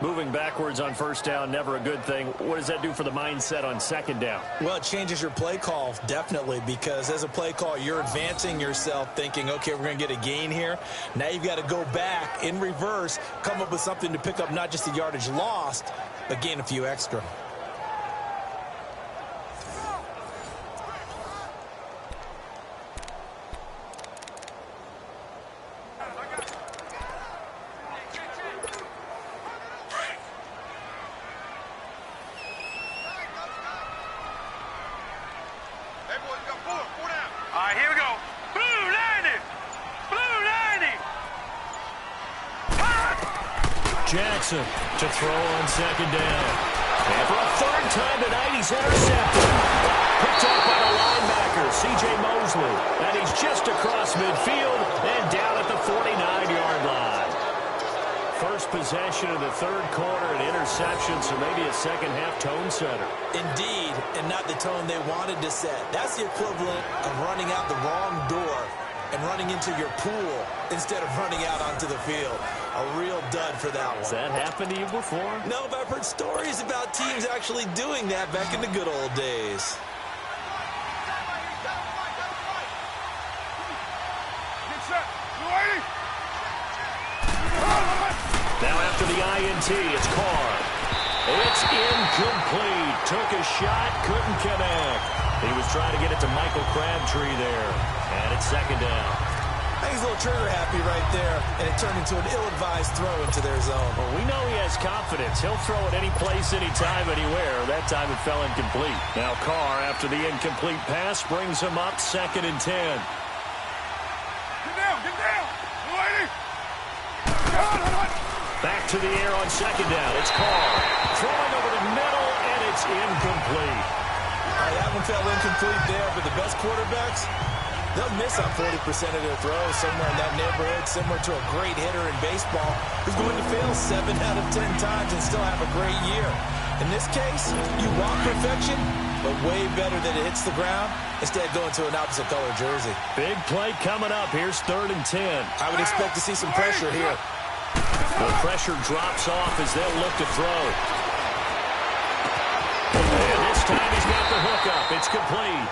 Moving backwards on 1st down, never a good thing. What does that do for the mindset on 2nd down? Well, it changes your play call, definitely, because as a play call, you're advancing yourself thinking, okay, we're going to get a gain here. Now you've got to go back in reverse, come up with something to pick up not just the yardage lost, but gain a few extra. All right, here we go. Blue 90. Blue 90. Jackson to throw on 2nd down. And for a 3rd time tonight, he's intercepted. Picked up by the linebacker, C.J. Mosley. And he's just across midfield and down at the 49-yard line. First possession of the 3rd quarter, an interception, so maybe a second-half tone setter. Indeed, and not the tone they wanted to set. That's the equivalent of running out the wrong door and running into your pool instead of running out onto the field. A real dud for that one. Has that happened to you before? No, but I've heard stories about teams actually doing that back in the good old days. Now after the INT, it's Carr. It's incomplete. Took a shot, couldn't connect. He was trying to get it to Michael Crabtree there. And it's 2nd down. I think he's a little trigger happy right there, and it turned into an ill-advised throw into their zone. Well, we know he has confidence. He'll throw it any place, anytime, anywhere. That time it fell incomplete. Now Carr, after the incomplete pass, brings him up 2nd and 10. Get down. Get down. Lady. Back to the air on 2nd down. It's Carr. Throwing over the middle, and it's incomplete. All right, that one fell incomplete there, but the best quarterbacks, they'll miss on 40% of their throws somewhere in that neighborhood, similar to a great hitter in baseball who's going to fail 7 out of 10 times and still have a great year. In this case, you want perfection, but way better that it hits the ground instead of going to an opposite color jersey. Big play coming up. Here's 3rd and 10. I would expect to see some pressure here. The pressure drops off as they'll look to throw. And this time he's got the hook up. It's complete.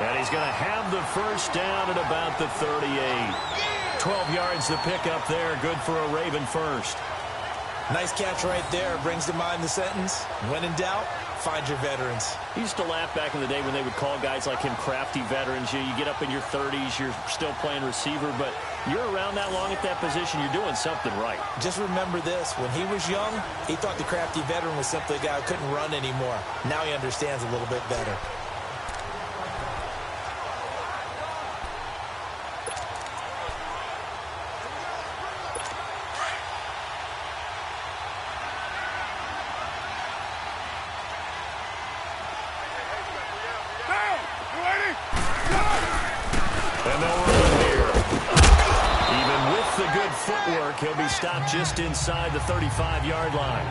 And he's going to have the 1st down at about the 38. 12 yards to pick up there. Good for a Raven first. Nice catch right there. Brings to mind the sentence, when in doubt, find your veterans. He used to laugh back in the day when they would call guys like him crafty veterans. You get up in your 30s, you're still playing receiver, but you're around that long at that position, you're doing something right. Just remember this. When he was young, he thought the crafty veteran was simply a guy who couldn't run anymore. Now he understands a little bit better. And they'll run it here. Even with the good footwork, he'll be stopped just inside the 35-yard line.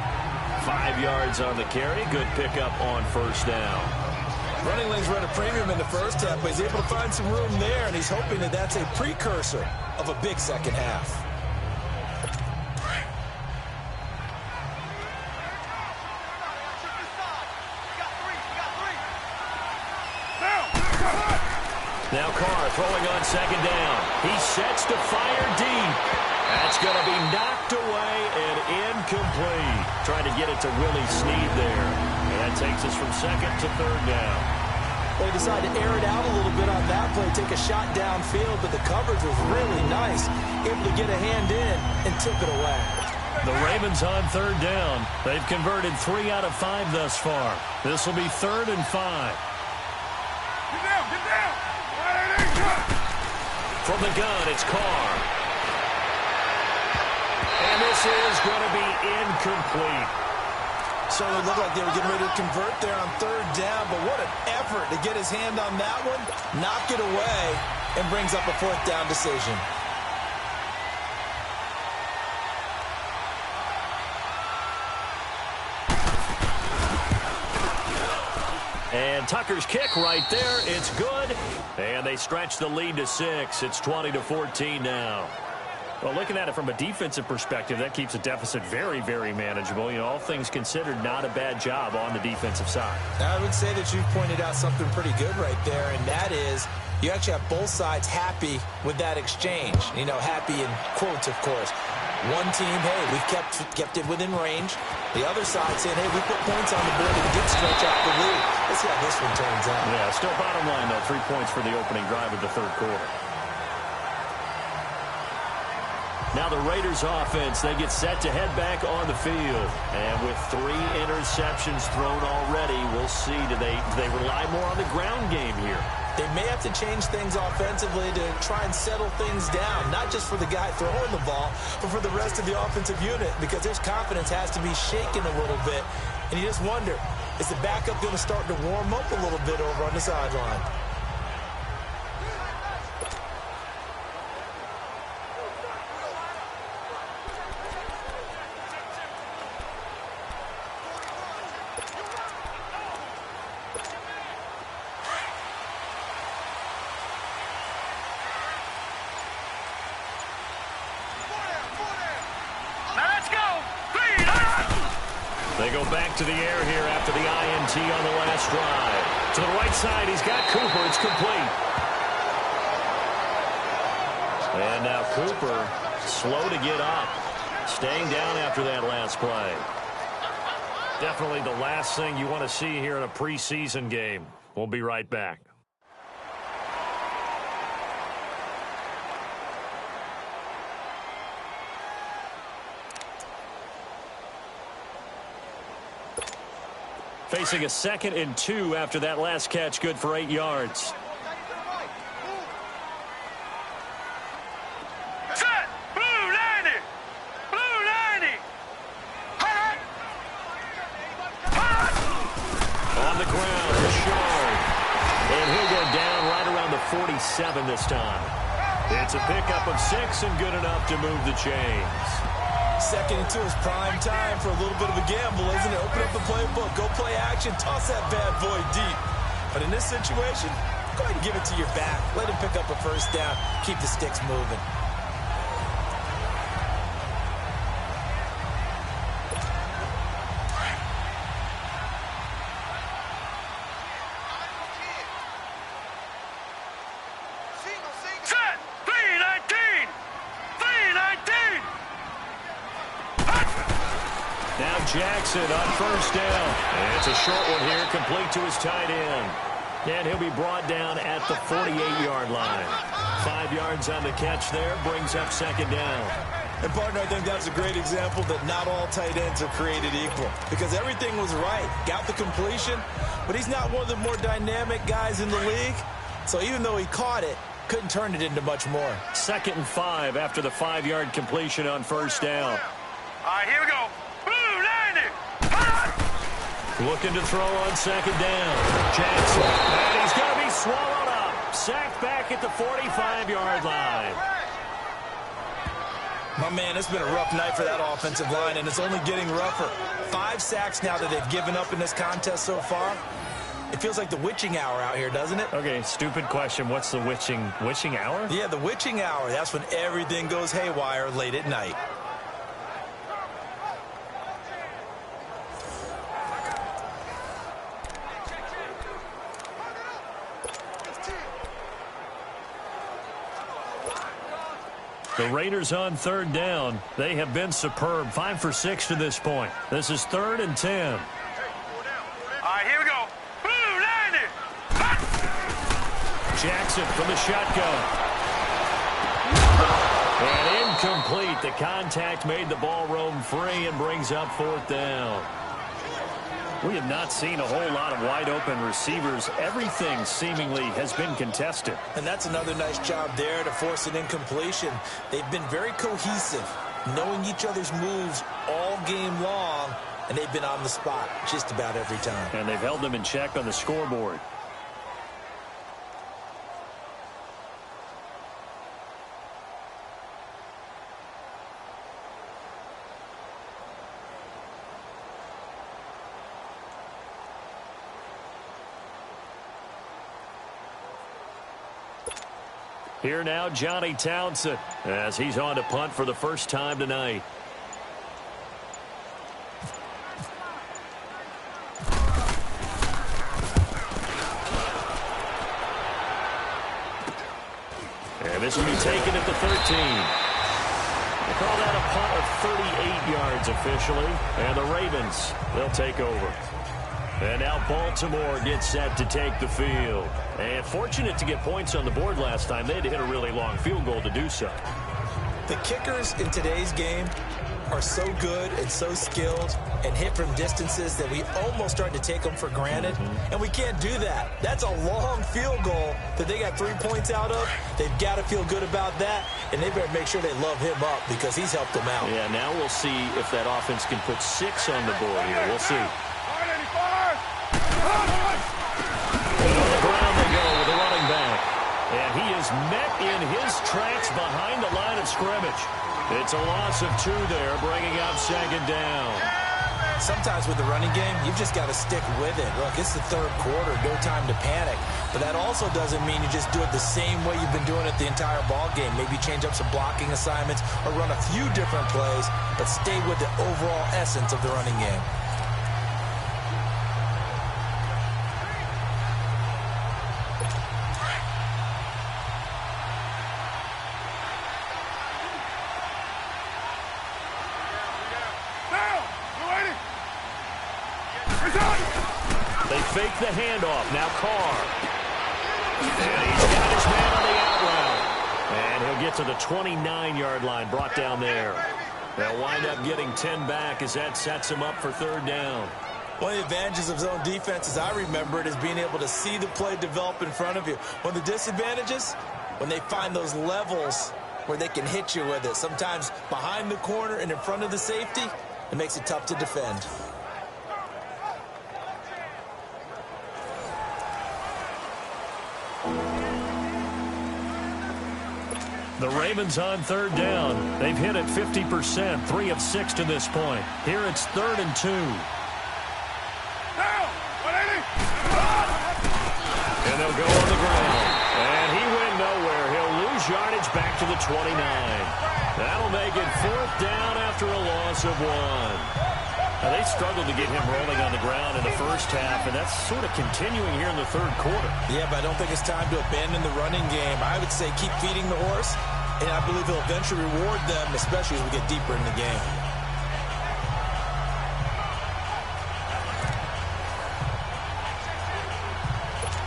5 yards on the carry. Good pickup on 1st down. Running lanes run a premium in the first half, but he's able to find some room there, and he's hoping that that's a precursor of a big second half. Now Carr throwing on 2nd down. He sets to fire deep. That's going to be knocked away and incomplete. Trying to get it to Willie Snead there. And that takes us from 2nd to 3rd down. They decided to air it out a little bit on that play, take a shot downfield, but the coverage was really nice, able to get a hand in and tip it away. The Ravens on third down. They've converted 3 out of 5 thus far. This will be 3rd and 5. Get down, get down. From the gun, it's Carr. And this is going to be incomplete. So it looked like they were getting ready to convert there on third down, but what an effort to get his hand on that one, knock it away, and brings up a 4th down decision. And Tucker's kick right there. It's good. And they stretch the lead to 6. It's 20-14 now. Well, looking at it from a defensive perspective, that keeps the deficit very, very manageable. You know, all things considered, not a bad job on the defensive side. I would say that you've pointed out something pretty good right there, and that is you actually have both sides happy with that exchange. You know, happy in quotes, of course. One team, hey, we've kept it within range. The other side saying, hey, we put points on the board and did stretch out the lead. Let's see how this one turns out. Yeah, still bottom line, though, 3 points for the opening drive of the third quarter. Now the Raiders offense, they get set to head back on the field. And with 3 interceptions thrown already, we'll see, do they rely more on the ground game here? They may have to change things offensively to try and settle things down, not just for the guy throwing the ball, but for the rest of the offensive unit, because their confidence has to be shaken a little bit. And you just wonder, is the backup going to start to warm up a little bit over on the sideline? They go back to the air here after the INT on the last drive. To the right side, he's got Cooper. It's complete. And now Cooper, slow to get up, staying down after that last play. Definitely the last thing you want to see here in a preseason game. We'll be right back. Facing a 2nd and 2 after that last catch, good for 8 yards. Set! Blue 90! Blue 90! Hot! Hot! On the ground, Richard. And he'll go down right around the 47 this time. It's a pickup of 6 and good enough to move the chains. 2nd and 2 is prime time for a little bit of a gamble, isn't it? Open up the playbook, go play action, toss that bad boy deep. But in this situation, go ahead and give it to your back. Let him pick up a 1st down. Keep the sticks moving. Set! 319! 319! Now Jackson on 1st down. And it's a short one here, complete to his tight end. And he'll be brought down at the 48-yard line. 5 yards on the catch there, brings up 2nd down. And, partner, I think that's a great example that not all tight ends are created equal, because everything was right. Got the completion, but he's not one of the more dynamic guys in the league. So even though he caught it, couldn't turn it into much more. 2nd and 5 after the 5-yard completion on 1st down. All right, here we go. Blue 90! Hot! Looking to throw on 2nd down. Jackson. And he's going to be swallowed up. Sacked back at the 45-yard line. My man, it's been a rough night for that offensive line, and it's only getting rougher. 5 sacks now that they've given up in this contest so far. It feels like the witching hour out here, doesn't it? Okay, stupid question. What's the witching hour? Yeah, the witching hour. That's when everything goes haywire late at night. The Raiders on 3rd down. They have been superb. 5 for 6 to this point. This is 3rd and 10. All right, here we go. Blue 90! Hot! Jackson from the shotgun. And incomplete. The contact made the ball roam free and brings up 4th down. We have not seen a whole lot of wide-open receivers. Everything seemingly has been contested. And that's another nice job there to force an incompletion. They've been very cohesive, knowing each other's moves all game long, and they've been on the spot just about every time. And they've held them in check on the scoreboard. Here now, Johnny Townsend, as he's on to punt for the first time tonight. And this will be taken at the 13. They call that a punt of 38 yards officially. And the Ravens, they'll take over. And now Baltimore gets set to take the field. And fortunate to get points on the board last time. They had to hit a really long field goal to do so. The kickers in today's game are so good and so skilled and hit from distances that we almost start to take them for granted. And we can't do that. That's a long field goal that they got 3 points out of. They've got to feel good about that, and they better make sure they love him up because he's helped them out. Yeah, now we'll see if that offense can put 6 on the board here. We'll see. And on the ground they go with the running back. And he is met in his tracks behind the line of scrimmage. It's a loss of 2 there, bringing up 2nd down. Sometimes with the running game, you've just got to stick with it. Look, it's the 3rd quarter, no time to panic. But that also doesn't mean you just do it the same way you've been doing it the entire ball game. Maybe change up some blocking assignments or run a few different plays, but stay with the overall essence of the running game. They fake the handoff. Now Carr. And he's got his man on the out route. And he'll get to the 29-yard line, brought down there. They'll wind up getting 10 back as that sets him up for 3rd down. One of the advantages of zone defense, as I remember it, is being able to see the play develop in front of you. One of the disadvantages, when they find those levels where they can hit you with it, sometimes behind the corner and in front of the safety, it makes it tough to defend. The Ravens on 3rd down. They've hit it 50%, 3 of 6 to this point. Here it's 3rd and 2. And they'll go on the ground. And he went nowhere. He'll lose yardage back to the 29. That'll make it 4th down after a loss of 1. Now, they struggled to get him rolling on the ground in the first half, and that's sort of continuing here in the 3rd quarter. Yeah, but I don't think it's time to abandon the running game. I would say keep feeding the horse, and I believe he'll eventually reward them, especially as we get deeper in the game.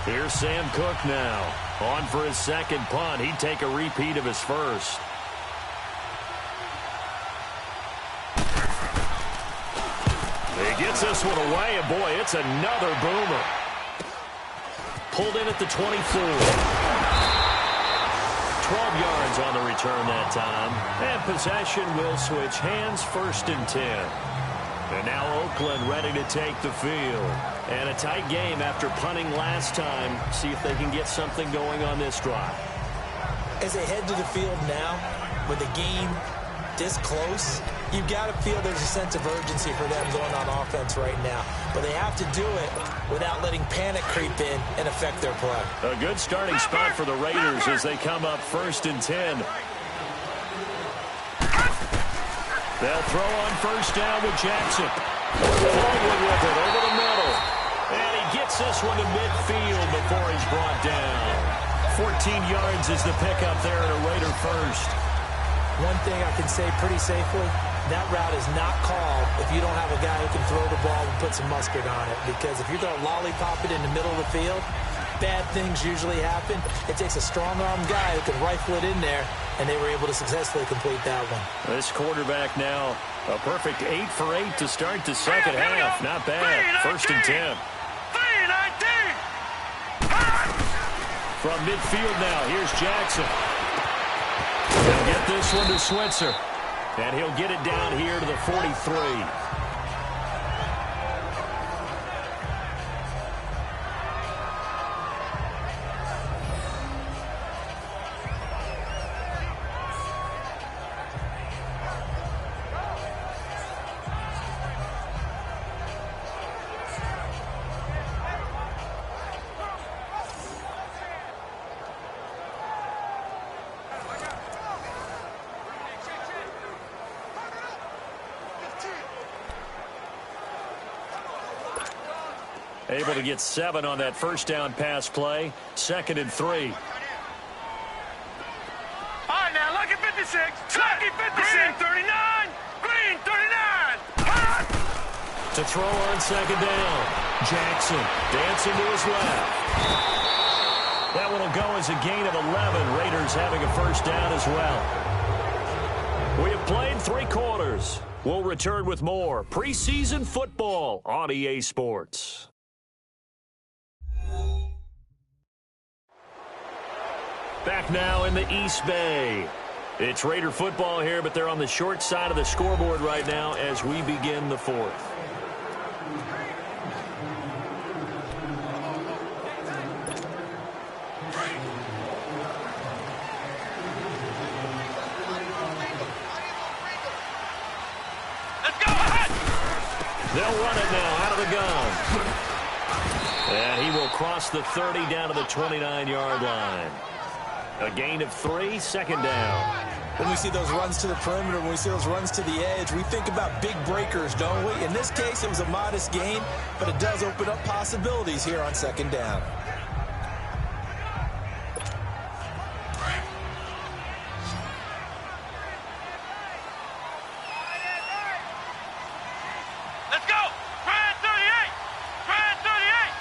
Here's Sam Cook now. On for his 2nd punt. He'd take a repeat of his first. He gets this one away, and boy, it's another boomer. Pulled in at the 24. 12 yards on the return that time. And possession will switch hands, 1st and 10. And now Oakland ready to take the field. And a tight game after punting last time. See if they can get something going on this drive. As they head to the field now, with the game this close, you've got to feel there's a sense of urgency for them going on offense right now. But they have to do it without letting panic creep in and affect their play. A good starting spot for the Raiders as they come up 1st and 10. They'll throw on 1st down with Jackson. Forward with it over the middle. And he gets this one to midfield before he's brought down. 14 yards is the pickup there at a Raider first. One thing I can say pretty safely, that route is not called if you don't have a guy who can throw the ball and put some mustard on it. Because if you're going to lollipop it in the middle of the field, bad things usually happen. It takes a strong-arm guy who can rifle it in there, and they were able to successfully complete that one. This quarterback now, a perfect 8 for 8 to start the second half. Not bad. 1st and 10. 3-19. From midfield now, here's Jackson. He'll get this one to Switzer. And he'll get it down here to the 43. Able to get 7 on that first down pass play. 2nd and 3. All right, now, lucky 56. Lucky 56. Green 39. Green 39. To throw on 2nd down. Jackson dancing to his left. That one will go as a gain of 11. Raiders having a first down as well. We have played 3 quarters. We'll return with more preseason football on EA Sports. Back now in the East Bay. It's Raider football here, but they're on the short side of the scoreboard right now as we begin the 4th. Let's go ahead. They'll run it now out of the gun. And he will cross the 30 down to the 29-yard line. A gain of 3, 2nd down. When we see those runs to the perimeter, when we see those runs to the edge, we think about big breakers, don't we? In this case, it was a modest gain, but it does open up possibilities here on 2nd down. Let's go. Grand 38. Grand 38.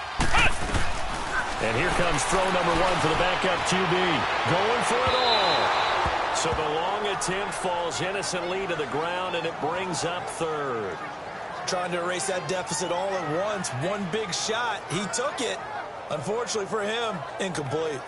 And here comes throw number 1 for the backup QB. Going for it all. So the long attempt falls innocently to the ground, and it brings up 3rd. Trying to erase that deficit all at once. One big shot. He took it. Unfortunately for him, incomplete.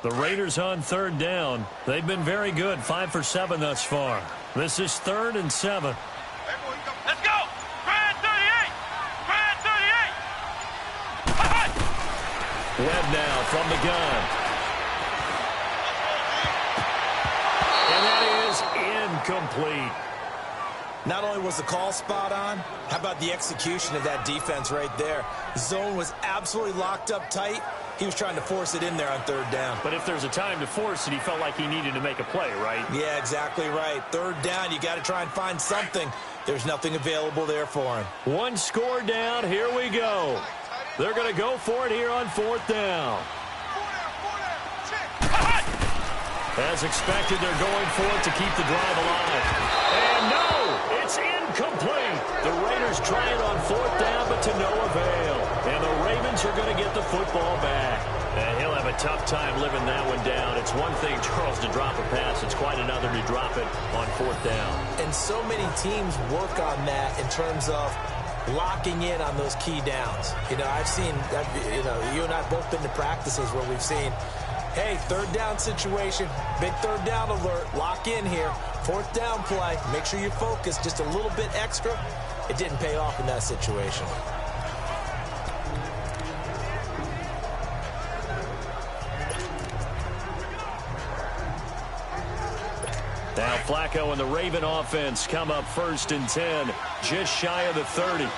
The Raiders on 3rd down. They've been very good, 5 for 7 thus far. This is 3rd and 7. Let's go. Grand 38. Grand 38. Webb now from the gun. incomplete. Not only was the call spot on, how about the execution of that defense right there? The zone was absolutely locked up tight. He was trying to force it in there on third down. But if there's a time to force it, he felt like he needed to make a play, right? Yeah, exactly right. Third down, you got to try and find something. There's nothing available there for him. One score down. Here we go. They're going to go for it here on fourth down. As expected, they're going for it to keep the drive alive. And no, it's incomplete. The Raiders try it on fourth down, but to no avail. And the Ravens are going to get the football back. And he'll have a tough time living that one down. It's one thing, Charles, to drop a pass. It's quite another to drop it on fourth down. And so many teams work on that in terms of locking in on those key downs. You know, I've seen, you and I have both been to practices where we've seen, hey, third down situation, big third down alert, lock in here, fourth down play, make sure you focus just a little bit extra. It didn't pay off in that situation. Now Flacco and the Raven offense come up first and 10, just shy of the 30.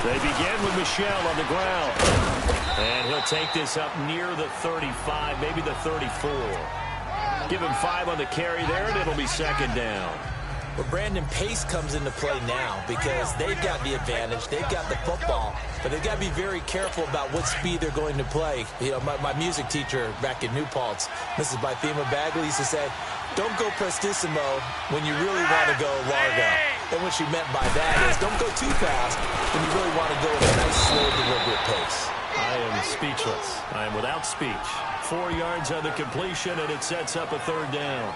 They begin with Michel on the ground. And he'll take this up near the 35, maybe the 34. Give him 5 on the carry there, and it'll be second down. Well, Brandon, pace comes into play now because they've got the advantage. They've got the football, but they've got to be very careful about what speed they're going to play. You know, my music teacher back in New Paltz, Mrs. Bythema Bagley, used to say, don't go prestissimo when you really want to go largo. And what she meant by that is don't go too fast when you really want to go at a nice, slow, deliberate pace. I am speechless. I am without speech. 4 yards on the completion, and it sets up a third down.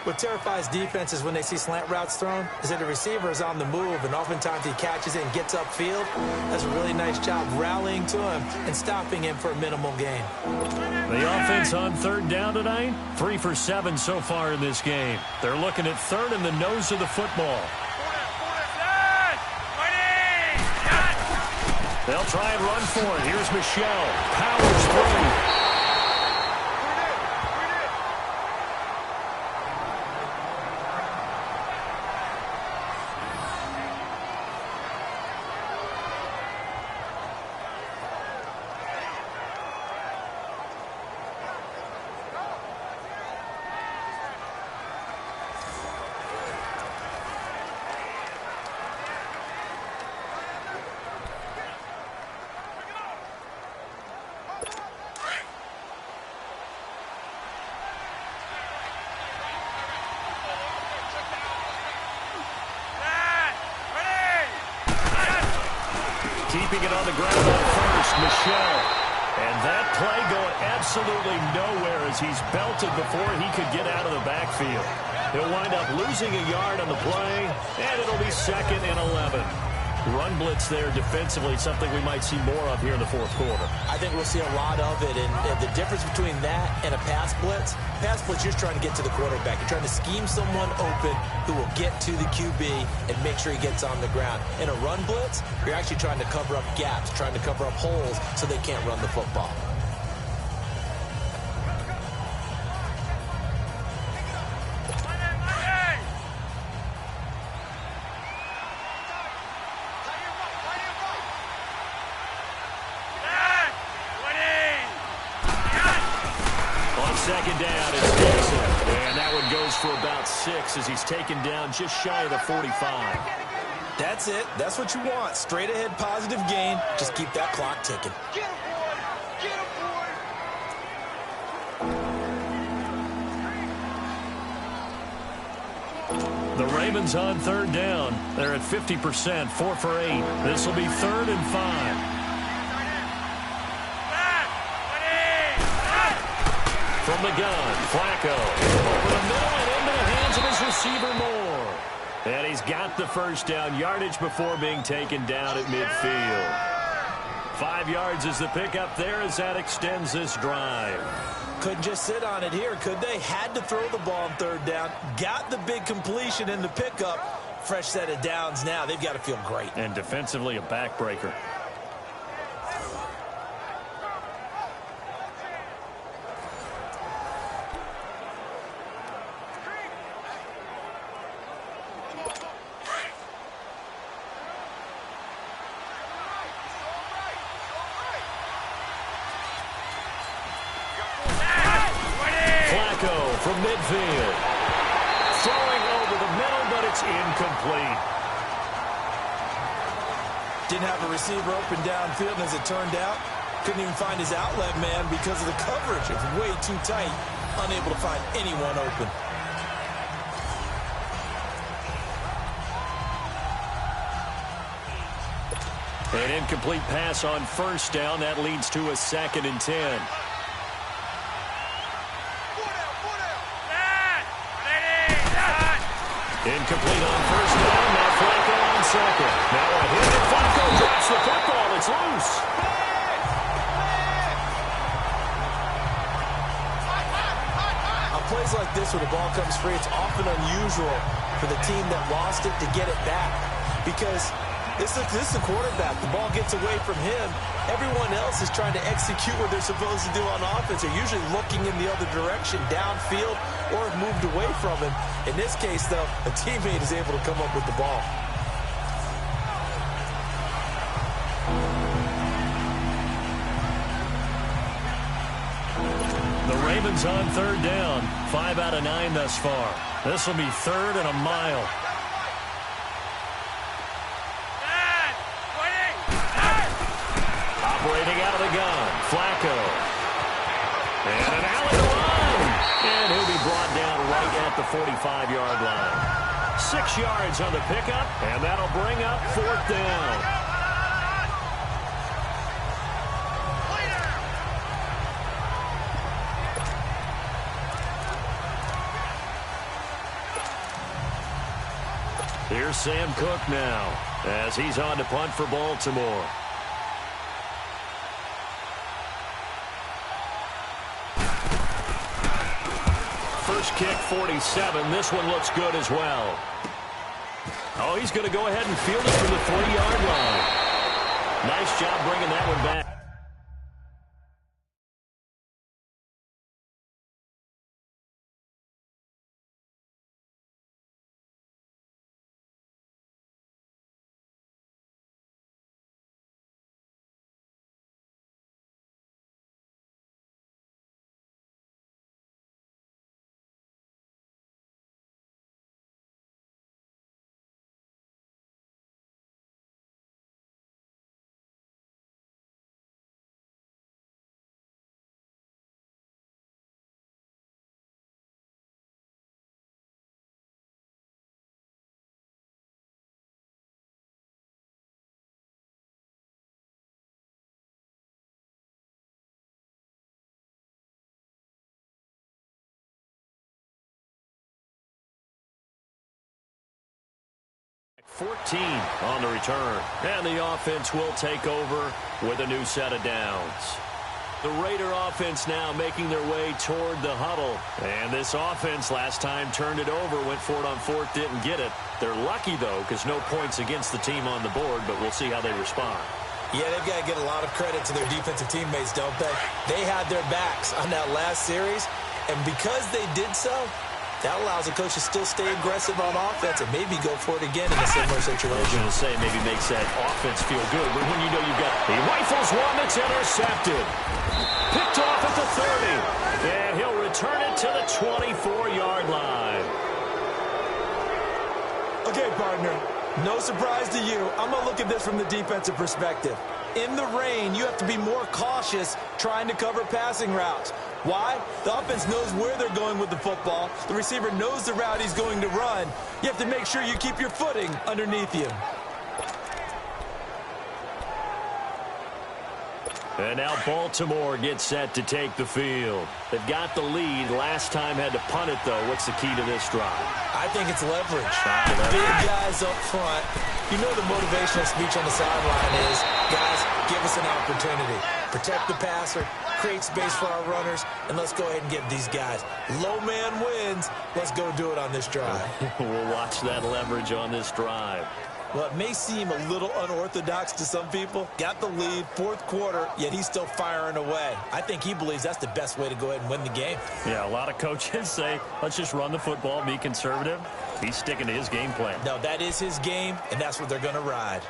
What terrifies defenses when they see slant routes thrown is that the receiver is on the move, and oftentimes he catches it and gets upfield. Does a really nice job rallying to him and stopping him for a minimal gain. The offense on third down tonight, 3 for 7 so far in this game. They're looking at third in the nose of the football. They'll try and run for it. Here's Michel. Powers through. Keeping it on the ground on first, Michel. And that play going absolutely nowhere as he's belted before he could get out of the backfield. He'll wind up losing a yard on the play, and it'll be second and 11. Run blitz there defensively, something we might see more of here in the fourth quarter. I think we'll see a lot of it, and the difference between that and a pass blitz, you're just trying to get to the quarterback. You're trying to scheme someone open who will get to the QB and make sure he gets on the ground. In a run blitz, you're actually trying to cover up gaps, trying to cover up holes so they can't run the football. Second down, it's Dixon. And that one goes for about 6 as he's taken down just shy of the 45. That's it. That's what you want. Straight ahead positive gain. Just keep that clock ticking. Get him, boy! Get him, boy! The Ravens on third down. They're at 50%, 4 for 8. This will be 3rd and 5. From the gun, Flacco. Over the middle and into the hands of his receiver Moore. And he's got the first down, yardage before being taken down at midfield. 5 yards is the pickup there as that extends this drive. Couldn't just sit on it here, could they? Had to throw the ball on third down. Got the big completion in the pickup. Fresh set of downs now. They've got to feel great. And defensively, a backbreaker. midfield. Throwing over the middle, but it's incomplete. Didn't have a receiver open downfield, and as it turned out, couldn't even find his outlet man because of the coverage. It's way too tight, unable to find anyone open. An incomplete pass on first down. That leads to a 2nd and 10. Incomplete on first down. Now Flacco on second. Now a hit, and Flacco drops the football. It's loose. On plays like this where the ball comes free, it's often unusual for the team that lost it to get it back. Because this is the quarterback. The ball gets away from him. Everyone else is trying to execute what they're supposed to do on offense. They're usually looking in the other direction, downfield, or have moved away from him. In this case, though, a teammate is able to come up with the ball. The Ravens on 3rd down. 5 out of 9 thus far. This will be 3rd and a mile. Operating out of the gun, Flacco. And an alley to run. And he'll be brought down right at the 45-yard line. 6 yards on the pickup, and that'll bring up 4th down. Here's Sam Cook now, as he's on to punt for Baltimore. First kick, 47. This one looks good as well. Oh, he's going to go ahead and field it from the 3-yard line. Nice job bringing that one back. .14 on the return. And the offense will take over with a new set of downs. The Raider offense now making their way toward the huddle. And this offense last time turned it over, went for it on 4th, didn't get it. They're lucky, though, because no points against the team on the board, but we'll see how they respond. Yeah, they've got to get a lot of credit to their defensive teammates, don't they? They had their backs on that last series, and because they did so, that allows the coach to still stay aggressive on offense and maybe go for it again in a similar situation. I was going to say maybe makes that offense feel good, but when you know you've got he rifles one that's intercepted. Picked off at the 30, and he'll return it to the 24-yard line. Okay, partner, no surprise to you. I'm going to look at this from the defensive perspective. In the rain, you have to be more cautious trying to cover passing routes. Why? The offense knows where they're going with the football. The receiver knows the route he's going to run. You have to make sure you keep your footing underneath you. And now Baltimore gets set to take the field. They've got the lead. Last time had to punt it, though. What's the key to this drive? I think it's leverage. Big guys up front. You know the motivational speech on the sideline is, guys, give us an opportunity. Protect the passer, create space for our runners, and let's go ahead and get these guys. Low man wins. Let's go do it on this drive. We'll watch that leverage on this drive. Well, it may seem a little unorthodox to some people. Got the lead, 4th quarter, yet he's still firing away. I think he believes that's the best way to go ahead and win the game. Yeah, a lot of coaches say, let's just run the football, be conservative. He's sticking to his game plan. No, that is his game, and that's what they're going to ride.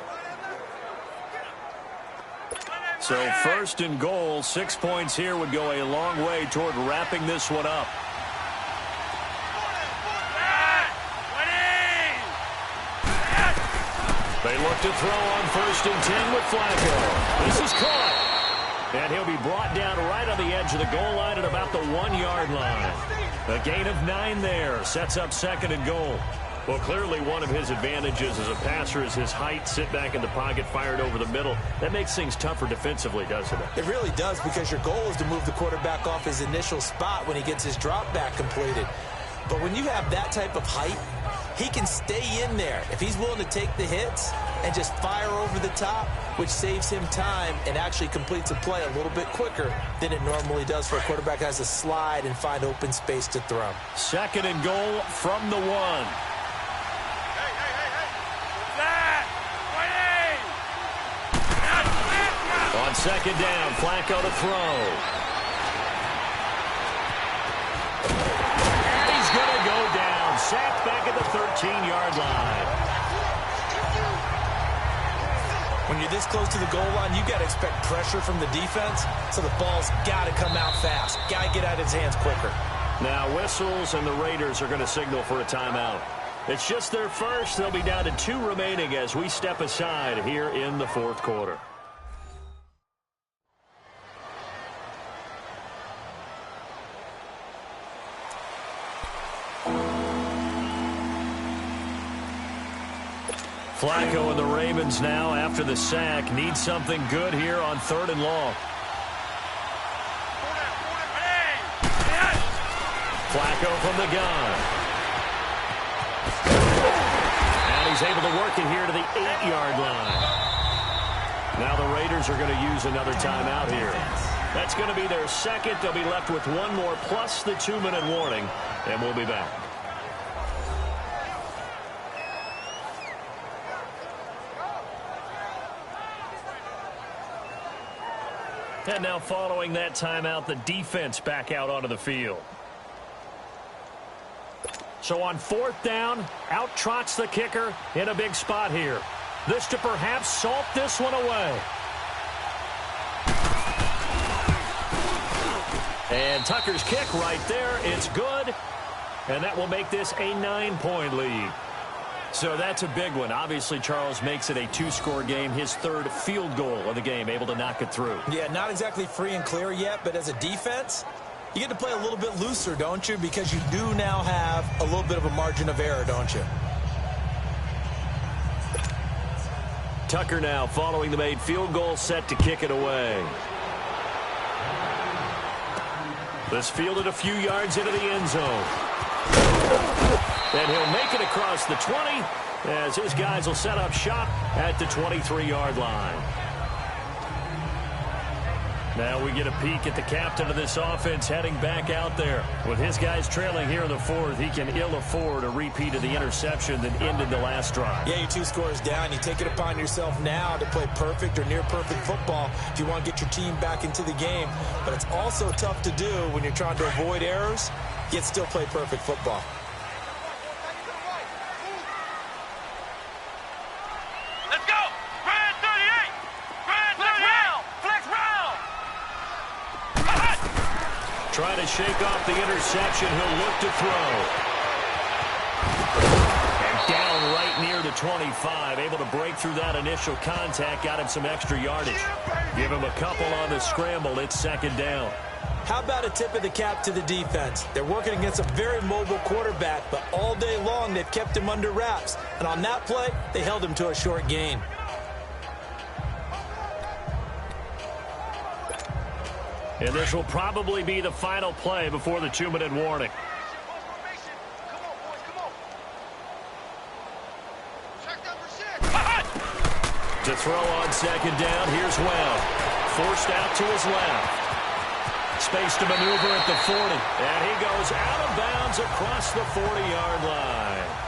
So 1st and goal, 6 points here would go a long way toward wrapping this one up. They look to throw on 1st and 10 with Flacco. This is caught. And he'll be brought down right on the edge of the goal line at about the 1-yard line. A gain of 9 there. Sets up 2nd and goal. Well, clearly one of his advantages as a passer is his height. Sit back in the pocket, fired over the middle. That makes things tougher defensively, doesn't it? It really does, because your goal is to move the quarterback off his initial spot when he gets his drop back completed. But when you have that type of height, he can stay in there if he's willing to take the hits and just fire over the top, which saves him time and actually completes a play a little bit quicker than it normally does for a quarterback who has to slide and find open space to throw. 2nd and goal from the 1. On 2nd down, Flacco to throw. He's going to go down. Sacked back at the 13-yard line. When you're this close to the goal line, you got to expect pressure from the defense, so the ball's got to come out fast. Got to get out of his hands quicker. Now whistles, and the Raiders are going to signal for a timeout. It's just their first. They'll be down to 2 remaining as we step aside here in the 4th quarter. Flacco and the Ravens now, after the sack, need something good here on 3rd and long. Flacco from the gun. And he's able to work it here to the 8-yard line. Now the Raiders are going to use another timeout here. That's going to be their second. They'll be left with 1 more plus the 2-minute warning, and we'll be back. And now following that timeout, the defense back out onto the field. So on 4th down, out trots the kicker in a big spot here. This to perhaps salt this one away. And Tucker's kick right there. It's good. And that will make this a 9-point lead. So that's a big one. Obviously, Charles makes it a 2-score game. His 3rd field goal of the game, able to knock it through. Yeah, not exactly free and clear yet, but as a defense, you get to play a little bit looser, don't you? Because you do now have a little bit of a margin of error, don't you? Tucker now following the made field goal, set to kick it away. This fielded a few yards into the end zone. And he'll make it across the 20 as his guys will set up shop at the 23-yard line. Now we get a peek at the captain of this offense heading back out there. With his guys trailing here in the 4th, he can ill afford a repeat of the interception that ended the last drive. Yeah, you're 2 scores down. You take it upon yourself now to play perfect or near-perfect football if you want to get your team back into the game. But it's also tough to do when you're trying to avoid errors, yet still play perfect football. Trying to shake off the interception. He'll look to throw. And down right near the 25. Able to break through that initial contact. Got him some extra yardage. Give him a couple on the scramble. It's 2nd down. How about a tip of the cap to the defense? They're working against a very mobile quarterback, but all day long they've kept him under wraps. And on that play, they held him to a short gain. And this will probably be the final play before the 2-minute warning. To throw on 2nd down, here's Webb. Forced out to his left. Space to maneuver at the 40. And he goes out of bounds across the 40-yard line.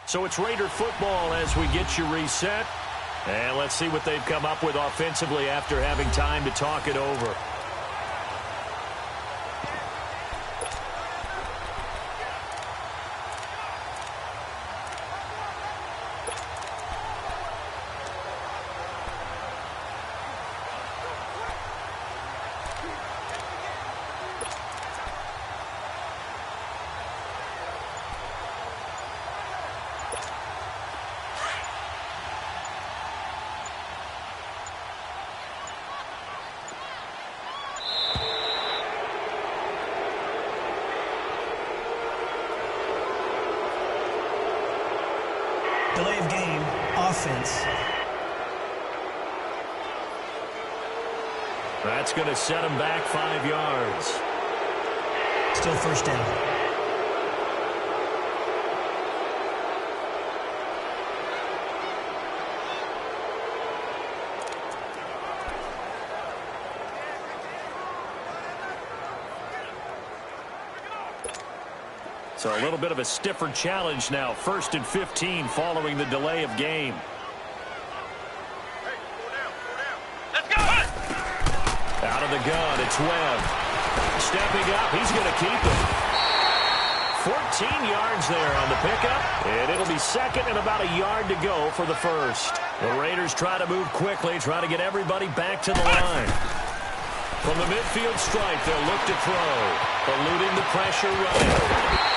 So it's Raider football as we get you reset. And let's see what they've come up with offensively after having time to talk it over. offense. That's going to set him back 5 yards. Still first down. So a little bit of a stiffer challenge now. 1st and 15 following the delay of game. Let's go! Out of the gun, it's Webb. Stepping up, he's going to keep it. 14 yards there on the pickup. And it'll be second and about a yard to go for the first. The Raiders try to move quickly, try to get everybody back to the line. From the midfield stripe, they'll look to throw. Eluding the pressure running.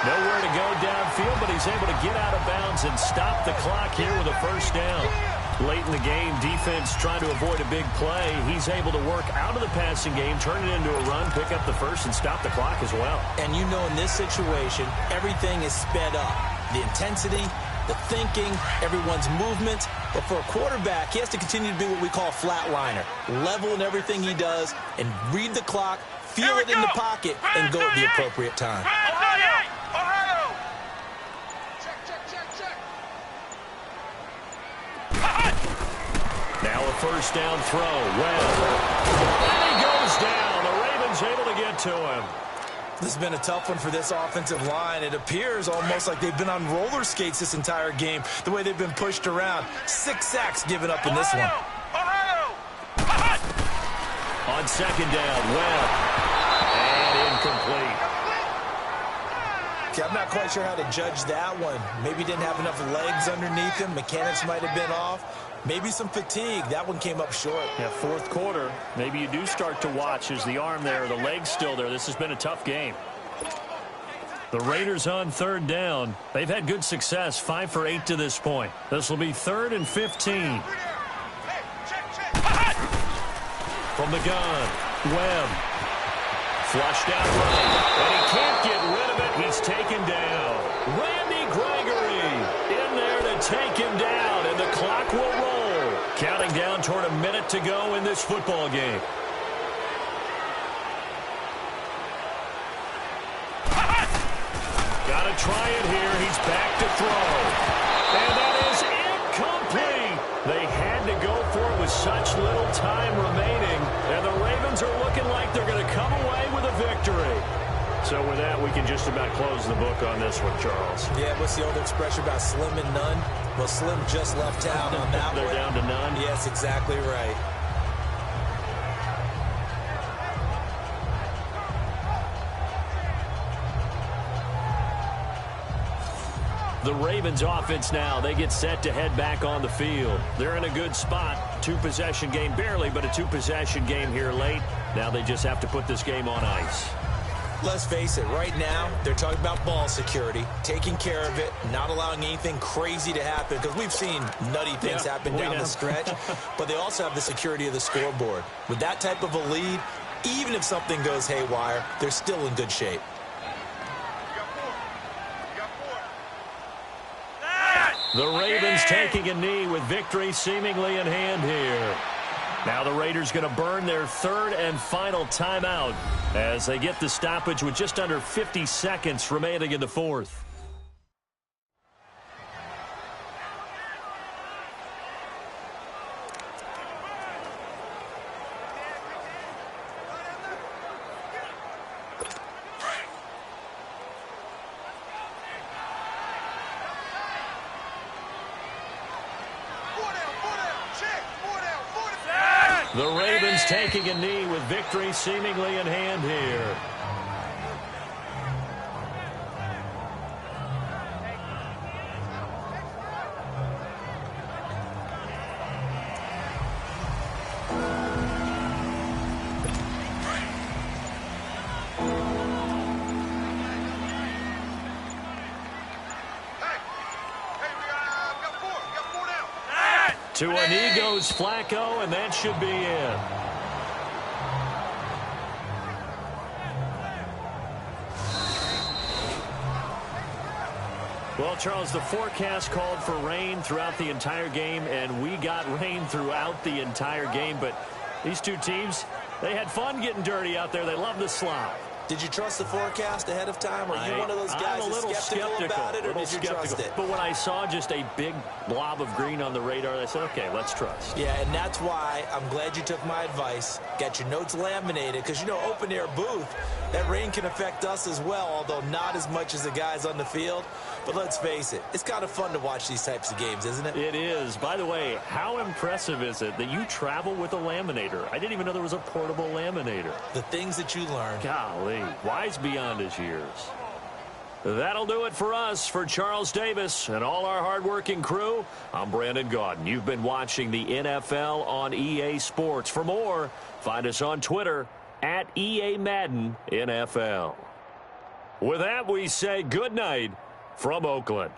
Nowhere to go downfield, but he's able to get out of bounds and stop the clock here with a first down. Late in the game, defense trying to avoid a big play. He's able to work out of the passing game, turn it into a run, pick up the first, and stop the clock as well. And you know in this situation, everything is sped up. The intensity, the thinking, everyone's movement. But for a quarterback, he has to continue to be what we call a flatliner. Level in everything he does and read the clock, feel it in the pocket, and go at the appropriate time. Ohio! Check. Now a first down throw. Well, and he goes down. The Ravens able to get to him. This has been a tough one for this offensive line. It appears almost like they've been on roller skates this entire game, the way they've been pushed around. 6 sacks given up in this one. Ohio! On second down, Webb. And incomplete. Okay, I'm not quite sure how to judge that one. Maybe didn't have enough legs underneath him. Mechanics might have been off. Maybe some fatigue. That one came up short. Yeah, 4th quarter. Maybe you do start to watch. Is the arm there, the leg's still there. This has been a tough game. The Raiders on 3rd down. They've had good success, 5 for 8 to this point. This will be 3rd and 15. From the gun, Webb. Flushed out right, and he can't get rid of it. He's taken down. Randy Gregory in there to take him down, and the clock will roll. Counting down toward a minute to go in this football game. Got to try it here. He's back to throw. And that is incomplete. They had to go for it with such little time remaining. And the Ravens are looking like they're going to come away with a victory. So with that, we can just about close the book on this one, Charles. Yeah, what's the old expression about slim and none? Well, Slim just left town on that They're one. down to none? Yes, exactly right. The Ravens offense now, they get set to head back on the field. They're in a good spot. 2-possession game, barely, but a 2-possession game here late. Now they just have to put this game on ice. Let's face it, right now, they're talking about ball security, taking care of it, not allowing anything crazy to happen, because we've seen nutty things happen down the stretch, but they also have the security of the scoreboard. With that type of a lead, even if something goes haywire, they're still in good shape. The Ravens taking a knee with victory seemingly in hand here. Now the Raiders going to burn their 3rd and final timeout as they get the stoppage with just under 50 seconds remaining in the 4th. The Ravens taking a knee with victory seemingly in hand here. To a knee goes Flacco, and that should be it. Well, Charles, the forecast called for rain throughout the entire game, and we got rain throughout the entire game. But these two teams, they had fun getting dirty out there. They love the slop. Did you trust the forecast ahead of time? Are you one of those guys that's skeptical about it, or did you trust it? But when I saw just a big blob of green on the radar, I said, okay, let's trust. Yeah, and that's why I'm glad you took my advice. Got your notes laminated, because, you know, open-air booth, that rain can affect us as well, although not as much as the guys on the field. But let's face it, it's kind of fun to watch these types of games, isn't it? It is. By the way, how impressive is it that you travel with a laminator? I didn't even know there was a portable laminator. The things that you learn. Golly, wise beyond his years. That'll do it for us. For Charles Davis and all our hardworking crew, I'm Brandon Gaudin. You've been watching the NFL on EA Sports. For more, find us on Twitter at EA Madden NFL. With that, we say good night from Oakland.